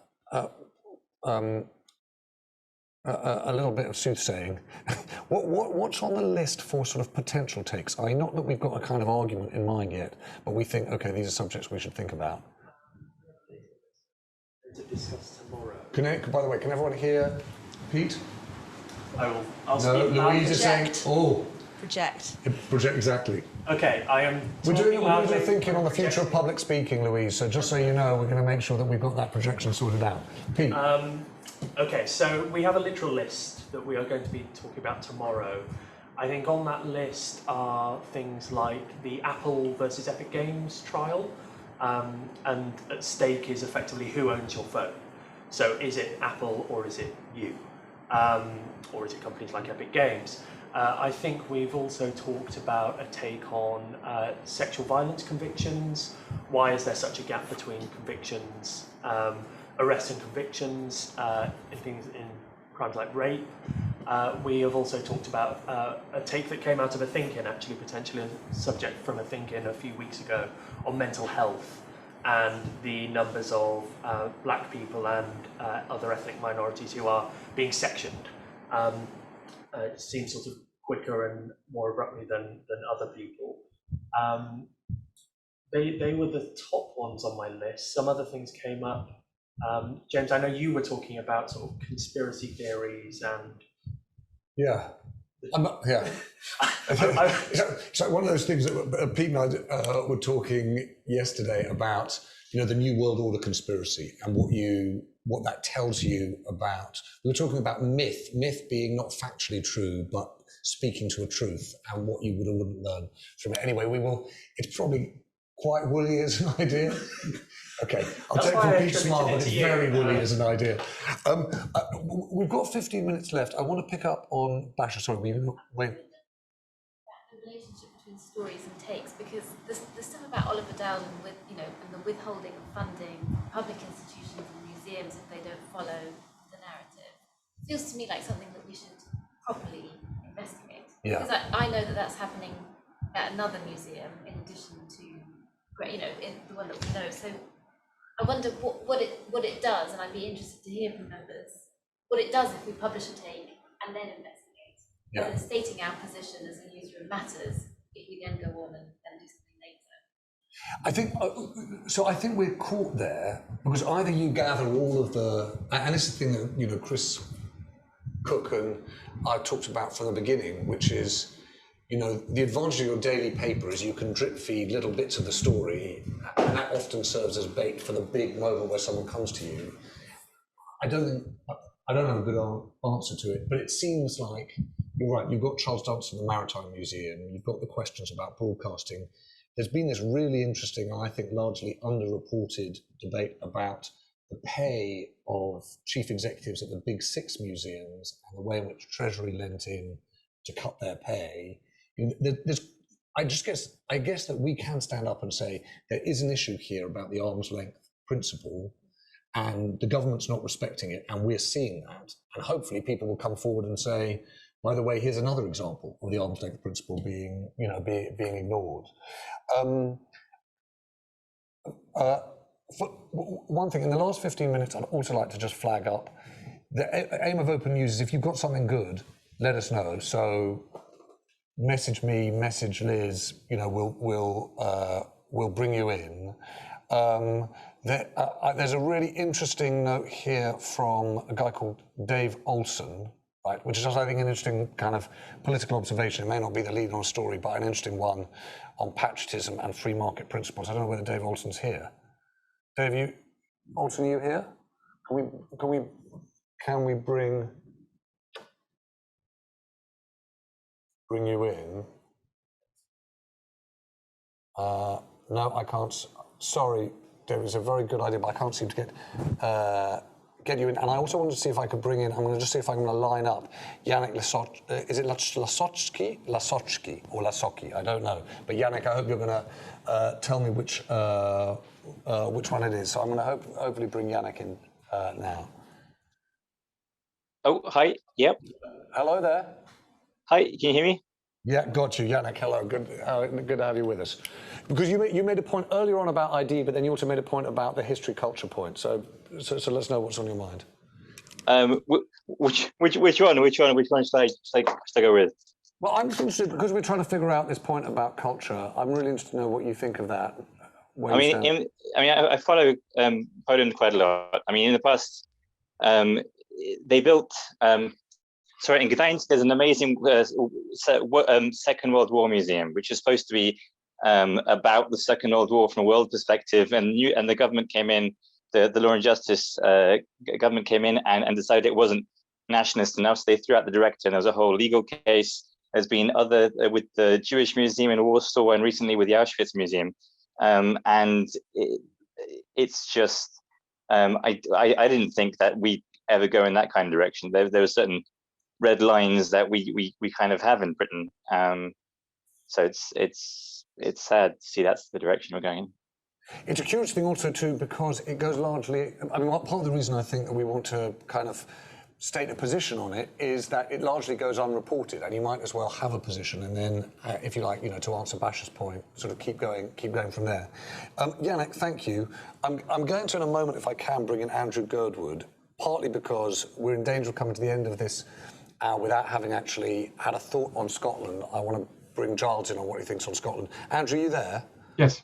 little bit of soothsaying? What's on the list for sort of potential takes? Not that we've got a kind of argument in mind yet, but we think, okay, these are subjects we should think about. To discuss tomorrow. By the way, can everyone hear Pete? I'll speak loud. Louise is saying, oh. Project. Project, exactly. Okay, I am. We're doing thinking on the future of public speaking, Louise. So just so you know, we're going to make sure that we've got that projection sorted out. Pete. Okay, so we have a literal list that we are going to be talking about tomorrow. I think on that list are things like the Apple versus Epic Games trial, and at stake is effectively who owns your phone. So is it Apple or is it you? Or is it companies like Epic Games? I think we've also talked about a take on sexual violence convictions. Why is there such a gap between convictions, arrests and convictions in things in crimes like rape? We have also talked about a take that came out of a ThinkIn, actually potentially a subject from a ThinkIn a few weeks ago, on mental health and the numbers of black people and other ethnic minorities who are being sectioned. It seems sort of quicker and more abruptly than other people. They were the top ones on my list. Some other things came up. James, I know you were talking about sort of conspiracy theories and... Yeah. It's like one of those things that Pete and I were talking yesterday about, the New World Order conspiracy and what you what that tells you about, we were talking about myth being not factually true, but speaking to a truth and what you would or wouldn't learn from it. Anyway, it's probably quite woolly as an idea. Okay, I'll take for Pete's smile, but it's very woolly as an idea. We've got 15 minutes left. I want to pick up on Basha. Sorry, wait. The relationship between stories and takes, because the stuff about Oliver Dowden with, and the withholding of funding, public institutions and museums if they don't follow the narrative, feels to me like something that we should properly investigate. Yeah. Because I know that that's happening at another museum in addition to, in the one that we know. So I wonder what it does, and I'd be interested to hear from members what it does if we publish a take and then investigate. Yeah. Whether stating our position as a newsroom matters if we then go on and do something later. I think we're caught there because either you gather all of the, and this is the thing that Chris Cook and I talked about from the beginning, which is, the advantage of your daily paper is you can drip feed little bits of the story, and that often serves as bait for the big moment where someone comes to you. I don't have a good answer to it, but it seems like you're right. You've got Charles Dunson, the Maritime Museum. You've got the questions about broadcasting. There's been this really interesting, I think, largely underreported debate about the pay of chief executives at the big six museums and the way in which Treasury lent in to cut their pay. I guess that we can stand up and say there is an issue here about the arm's length principle, and the government's not respecting it, and we're seeing that. And hopefully people will come forward and say, by the way, here's another example of the arm's length principle being ignored. For one thing, in the last 15 minutes, I'd also like to just flag up the aim of Open News is if you've got something good, let us know. So message me, message Liz. We'll bring you in. There's a really interesting note here from a guy called Dave Olson, right, which is, I think, an interesting kind of political observation. It may not be the lead on a story, but an interesting one on patriotism and free market principles. I don't know whether Dave Olson's here. Dave, Olson, are you here? Can we bring you in? No, I can't. Sorry, Dave, it's a very good idea, but I can't seem to get you in. And I also wanted to see if I could bring in, I'm going to just see if I'm going to line up Yannick is it Lasotsky or Lasocky? I don't know. But Yannick, I hope you're going to tell me which one it is. So I'm going to hopefully bring Yannick in now. Oh, hi. Yep. Hello there. Hi, can you hear me? Yeah, got you. Yannick, hello. Good to have you with us. Because you made a point earlier on about ID, but then you also made a point about the history culture point. So let's know what's on your mind. Which one should I go with? Well, I'm just interested, because we're trying to figure out this point about culture. I'm really interested to know what you think of that. I follow Poland quite a lot. I mean, in the past, they built. In Gdańsk, there's an amazing Second World War museum, which is supposed to be about the Second World War from a world perspective. And the government came in, the Law and Justice government came in and decided it wasn't nationalist enough. So they threw out the director, and there was a whole legal case. There's been other with the Jewish Museum in Warsaw, and recently with the Auschwitz Museum. It's just, I didn't think that we'd ever go in that kind of direction. There were certain red lines that we kind of have in Britain. So it's sad to see that's the direction we're going in. It's a curious thing also too, because it goes largely, part of the reason I think that we want to kind of state a position on it is that it largely goes unreported, and you might as well have a position and then, if you like, to answer Basha's point, sort of keep going from there. Yannick, thank you. I'm going to, in a moment, if I can, bring in Andrew Girdwood, partly because we're in danger of coming to the end of this without having actually had a thought on Scotland. I want to bring Giles in on what he thinks on Scotland. Andrew, are you there? Yes.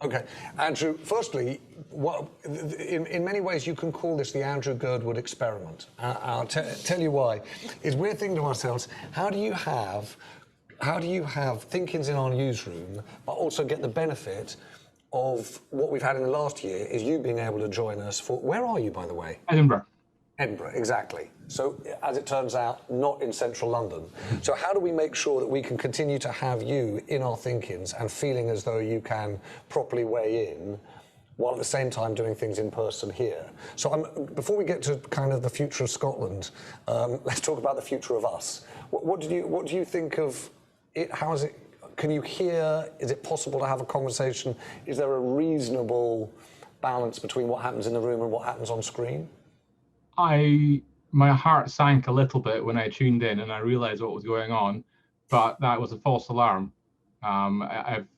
Okay. Andrew, firstly, in many ways you can call this the Andrew Girdwood experiment. I'll tell you why. Is we're thinking to ourselves, how do you have ThinkIns in our newsroom, but also get the benefit of what we've had in the last year is you being able to join us for, where are you, by the way? Edinburgh. Edinburgh, exactly. So, as it turns out, not in central London. So how do we make sure that we can continue to have you in our think-ins and feeling as though you can properly weigh in, while at the same time doing things in person here? So before we get to kind of the future of Scotland, let's talk about the future of us. What do you think of it? How is it? Can you hear? Is it possible to have a conversation? Is there a reasonable balance between what happens in the room and what happens on screen? My heart sank a little bit when I tuned in and I realized what was going on, but that was a false alarm.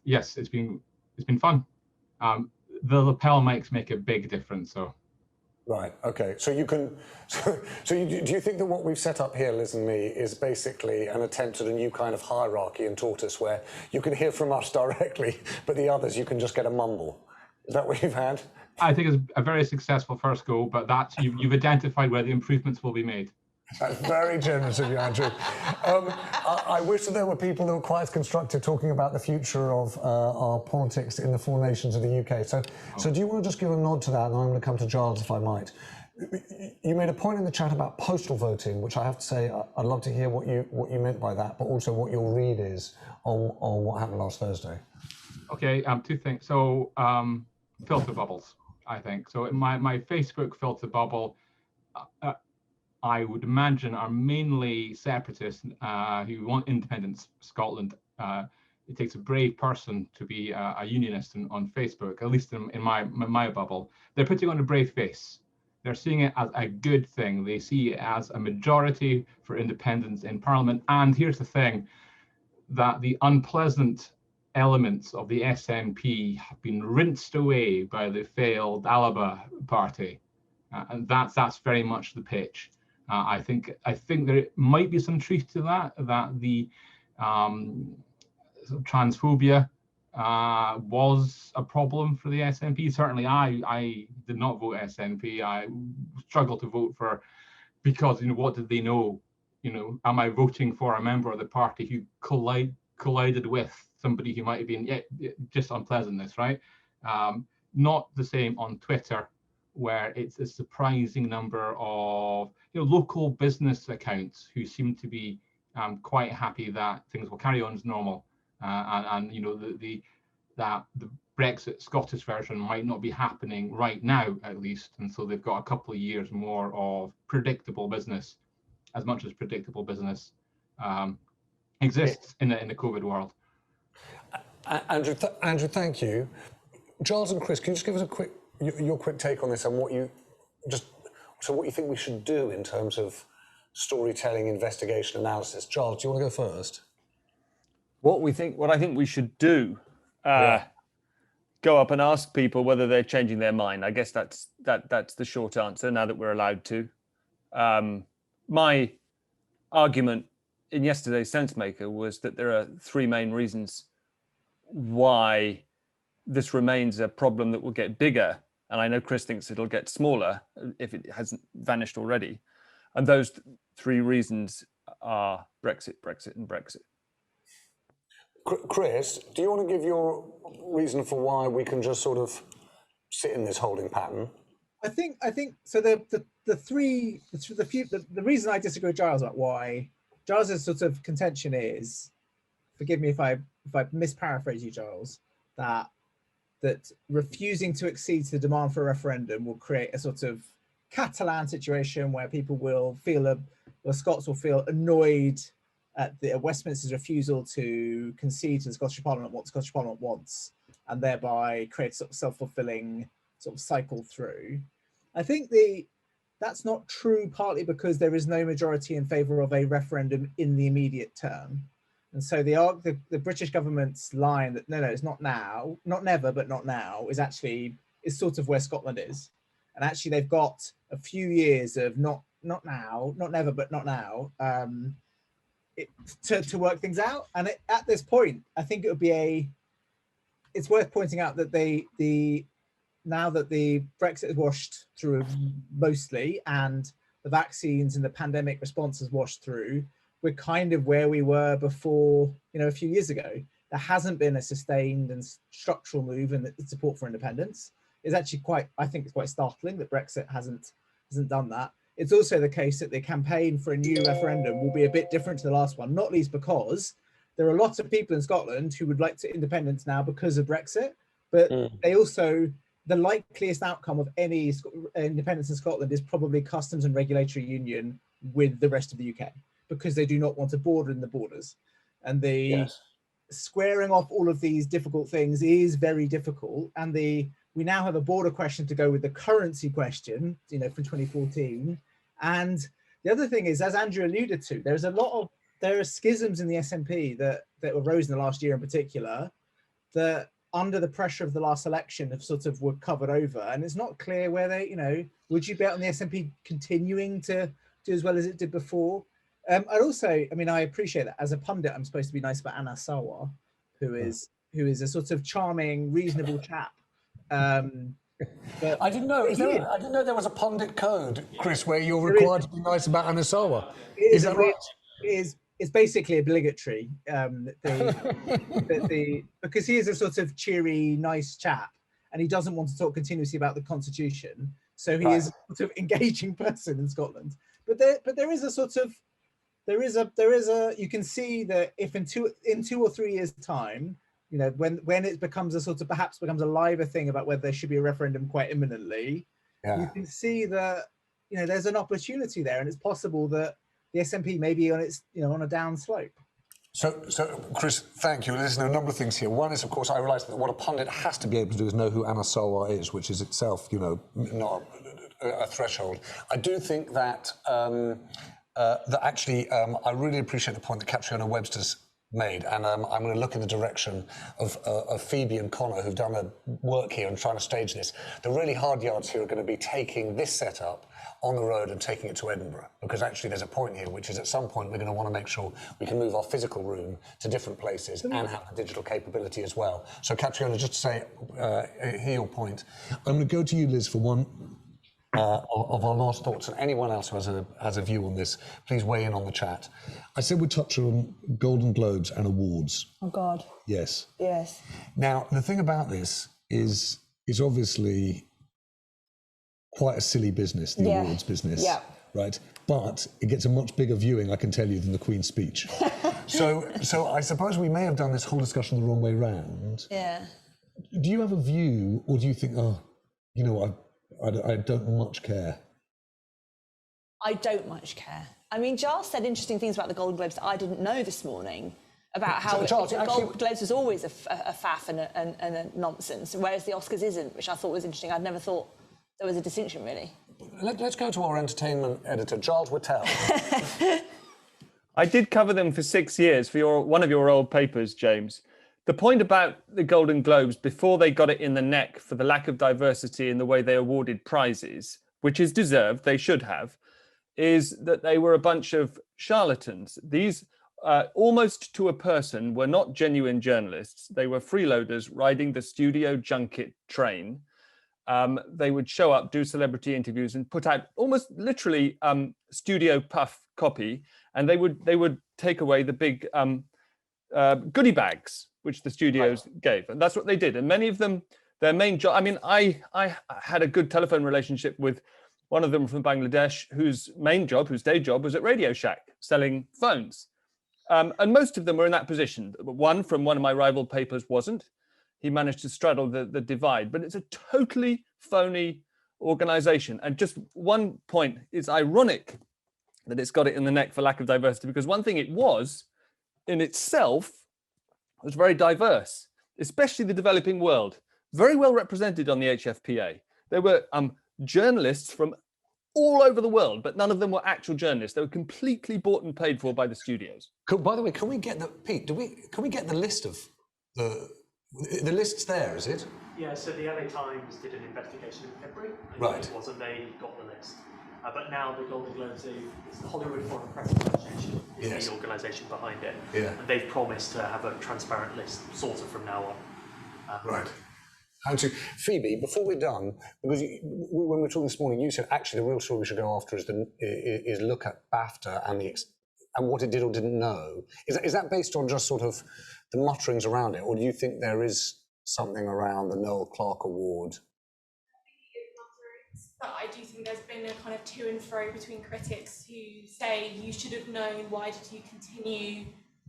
Yes, it's been fun. The lapel mics make a big difference, so. Right. Okay. So you can. Do you think that what we've set up here, Liz and me, is basically an attempt at a new kind of hierarchy in Tortoise, where you can hear from us directly, but the others you can just get a mumble? Is that what you've had? I think it's a very successful first go, but that's you've identified where the improvements will be made. That's very generous of you, Andrew. I wish that there were people that were quite as constructive talking about the future of our politics in the four nations of the UK. So do you want to just give a nod to that, and I'm going to come to Giles, if I might. You made a point in the chat about postal voting, which I have to say I'd love to hear what you meant by that, but also what your read is on what happened last Thursday. Okay, two things. So filter bubbles, I think. So in my Facebook filter bubble, I would imagine are mainly separatists who want independent Scotland. It takes a brave person to be a unionist on Facebook, at least in my bubble. They're putting on a brave face. They're seeing it as a good thing. They see it as a majority for independence in Parliament. And here's the thing, that the unpleasant elements of the SNP have been rinsed away by the failed Alaba party. And that's very much the pitch. I think there might be some truth to that the transphobia was a problem for the SNP. Certainly I did not vote SNP. I struggled to vote for, because, what did they know? Am I voting for a member of the party who collided with somebody who might have been just unpleasantness, right? Not the same on Twitter, where it's a surprising number of local business accounts who seem to be quite happy that things will carry on as normal, and the Brexit Scottish version might not be happening right now, at least, and so they've got a couple of years more of predictable business, as much as predictable business exists in the COVID world. Andrew, thank you. Giles and Chris, can you just give us your quick take on this, and what you think we should do in terms of storytelling, investigation, analysis? Giles, do you want to go first? What I think we should do, go up and ask people whether they're changing their mind. I guess that's the short answer, now that we're allowed to. My argument in yesterday's Sensemaker was that there are three main reasons why this remains a problem that will get bigger. And I know Chris thinks it'll get smaller if it hasn't vanished already. And those three reasons are Brexit, Brexit, and Brexit. Chris, do you want to give your reason for why we can just sort of sit in this holding pattern? I think so. The reason I disagree with Giles about why Giles's sort of contention is, forgive me if I misparaphrase you, Giles, that refusing to accede to the demand for a referendum will create a sort of Catalan situation where people will feel the Scots will feel annoyed at the Westminster's refusal to concede to the Scottish Parliament what the Scottish Parliament wants, and thereby create sort of self-fulfilling sort of cycle through. I think that's not true, partly because there is no majority in favour of a referendum in the immediate term. And so the British government's line that no, it's not now, not never, but not now, is sort of where Scotland is. And actually they've got a few years of not now, not never, but not now, to work things out. And at this point, I think it would be it's worth pointing out that now that the Brexit is washed through mostly, and the vaccines and the pandemic response has washed through, we're kind of where we were before, a few years ago. there hasn't been a sustained and structural move in the support for independence. It's actually quite, I think it's quite startling that Brexit hasn't done that. It's also the case that the campaign for a new referendum will be a bit different to the last one, not least because there are lots of people in Scotland who would like to independence now because of Brexit, but they also, the likeliest outcome of any independence in Scotland is probably customs and regulatory union with the rest of the UK, because they do not want a border in the borders. And the squaring off all of these difficult things is very difficult. And we now have a border question to go with the currency question, you know, from 2014. And the other thing is, as Andrew alluded to, there are schisms in the SNP that arose in the last year in particular, that under the pressure of the last election have sort of were covered over. And it's not clear where they, you know, would you bet on the SNP continuing to do as well as it did before? I'd also, I mean, I appreciate that as a pundit, I'm supposed to be nice about Anna Sawa, who is a sort of charming, reasonable chap. But I didn't know. I didn't know there was a pundit code, Chris, where you're required to be nice about Anna Sawa. Is that right? It's basically obligatory. Because he is a sort of cheery, nice chap, and he doesn't want to talk continuously about the Constitution. So he is a sort of engaging person in Scotland. But there is a sort of you can see that if in 2 or 3 years' time, you know, when it becomes a sort of perhaps becomes a liver thing about whether there should be a referendum quite imminently, you can see that, you know, there's an opportunity there, and it's possible that the SNP may be on its, you know, on a down slope. So Chris, thank you. There's a number of things here. One is, of course, I realise that what a pundit has to be able to do is know who Anna Sawa is, which is itself, you know, not a threshold. I do think that actually, I really appreciate the point that Catriona Webster's made, and I'm going to look in the direction of Phoebe and Connor, who've done a work here and trying to stage this. The really hard yards here are going to be taking this setup on the road and taking it to Edinburgh, because actually there's a point here, which is at some point we're going to want to make sure we can move our physical room to different places and have the digital capability as well. So Catriona, just to say, hear your point. I'm going to go to you, Liz, for one of our last thoughts, and anyone else who has a view on this, please weigh in on the chat. I said we'd touch on Golden Globes and awards. Oh God. Yes. Yes. Now, the thing about this is obviously quite a silly business, the awards business, right? But it gets a much bigger viewing, I can tell you, than the Queen's speech. So I suppose we may have done this whole discussion the wrong way round. Yeah. Do you have a view, or do you think, oh, you know, I don't much care? I don't much care. I mean, Giles said interesting things about the Golden Globes that I didn't know this morning, about how the Golden Globes was always a faff and a nonsense, whereas the Oscars isn't, which I thought was interesting. I'd never thought there was a distinction, really. Let's go to our entertainment editor, Giles Whittell. I did cover them for 6 years for one of your old papers, James. The point about the Golden Globes, before they got it in the neck for the lack of diversity in the way they awarded prizes, which is deserved, they should have, is that they were a bunch of charlatans. These, almost to a person, were not genuine journalists. They were freeloaders riding the studio junket train. They would show up, do celebrity interviews, and put out almost literally studio puff copy, and they would take away the big goodie bags which the studios gave, and that's what they did. And many of them, their main job. I mean, I had a good telephone relationship with one of them from Bangladesh, whose day job was at Radio Shack selling phones, and most of them were in that position. One from one of my rival papers wasn't. He managed to straddle the divide, but it's a totally phony organization. And just one point, it's ironic that it's got it in the neck for lack of diversity, because one thing it was in itself was very diverse, especially the developing world, very well represented on the HFPA. There were journalists from all over the world, but none of them were actual journalists. They were completely bought and paid for by the studios. Cool. By the way, can we get can we get the list of the list's there, is it? Yeah, so the LA Times did an investigation in February. Right. It wasn't, they got the list. But now the Golden Globes, it's the Hollywood Foreign Press Association is the organisation behind it. Yeah. And they've promised to have a transparent list, sort of, from now on. Right. Phoebe, before we're done, because when we were talking this morning, you said actually the real story we should go after is look at BAFTA and and what it did or didn't know. Is that based on just sort of the mutterings around it, or do you think there is something around the Noel Clarke Award? But I do think there's been a kind of to and fro between critics who say you should have known, why did you continue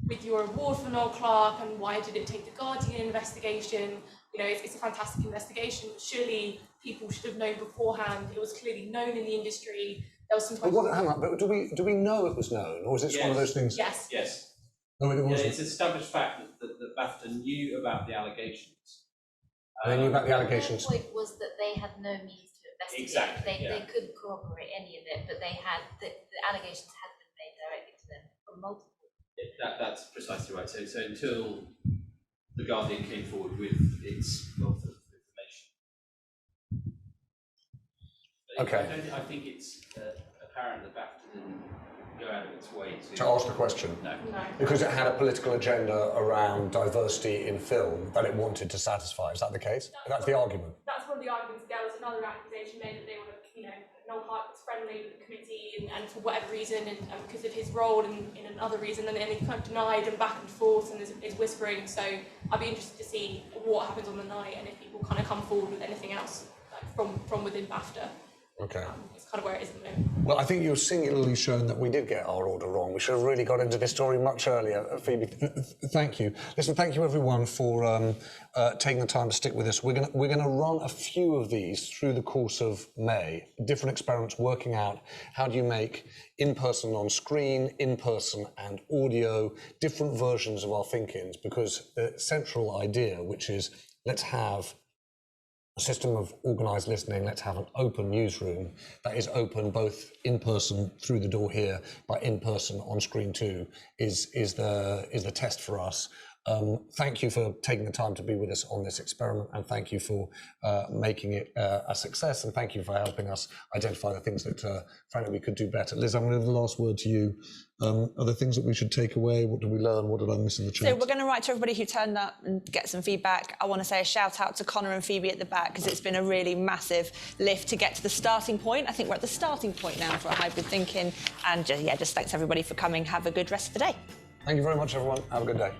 with your award for Noel Clarke, and why did it take the Guardian investigation? You know, it's a fantastic investigation. Surely people should have known beforehand. It was clearly known in the industry. There was some. But hang on, but do we know it was known, or is it one of those things? Yes. Yes. No, it wasn't. It's an established fact that BAFTA knew about the allegations. They knew about the allegations. Their point was that they had no means to investigate. Exactly. They couldn't corroborate any of it, but they had the allegations had been made directly to them from multiple. That's precisely right. So until the Guardian came forward with its wealth of information. Okay. I think it's apparent that BAFTA didn't go out of its way To ask the question? No. Because it had a political agenda around diversity in film that it wanted to satisfy. Is that the case? That's the argument. That's one of the arguments. There was another accusation made that they were, you know, Noel Clarke was friendly with the committee and for whatever reason, and because of his role in another reason, and then he kind of denied and back and forth and is whispering. So I'd be interested to see what happens on the night and if people kind of come forward with anything else like from within BAFTA. Okay. It's kind of where it is at the moment. Well, I think you've singularly shown that we did get our order wrong. We should have really got into this story much earlier. Phoebe, thank you. Listen, thank you everyone for taking the time to stick with us. We're going to run a few of these through the course of May. Different experiments working out how do you make in-person on screen, in-person and audio, different versions of our think-ins, because the central idea, which is let's have a system of organised listening, let's have an open newsroom that is open both in person through the door here, but in person on screen too, is the test for us. Thank you for taking the time to be with us on this experiment, and thank you for making it a success, and thank you for helping us identify the things that frankly we could do better. Liz, I'm going to give the last word to you. Are there things that we should take away? What did we learn? What did I miss in the chat? So we're going to write to everybody who turned up and get some feedback. I want to say a shout out to Connor and Phoebe at the back, because it's been a really massive lift to get to the starting point. I think we're at the starting point now for a hybrid thinking, and just thanks everybody for coming. Have a good rest of the day. Thank you very much, everyone. Have a good day.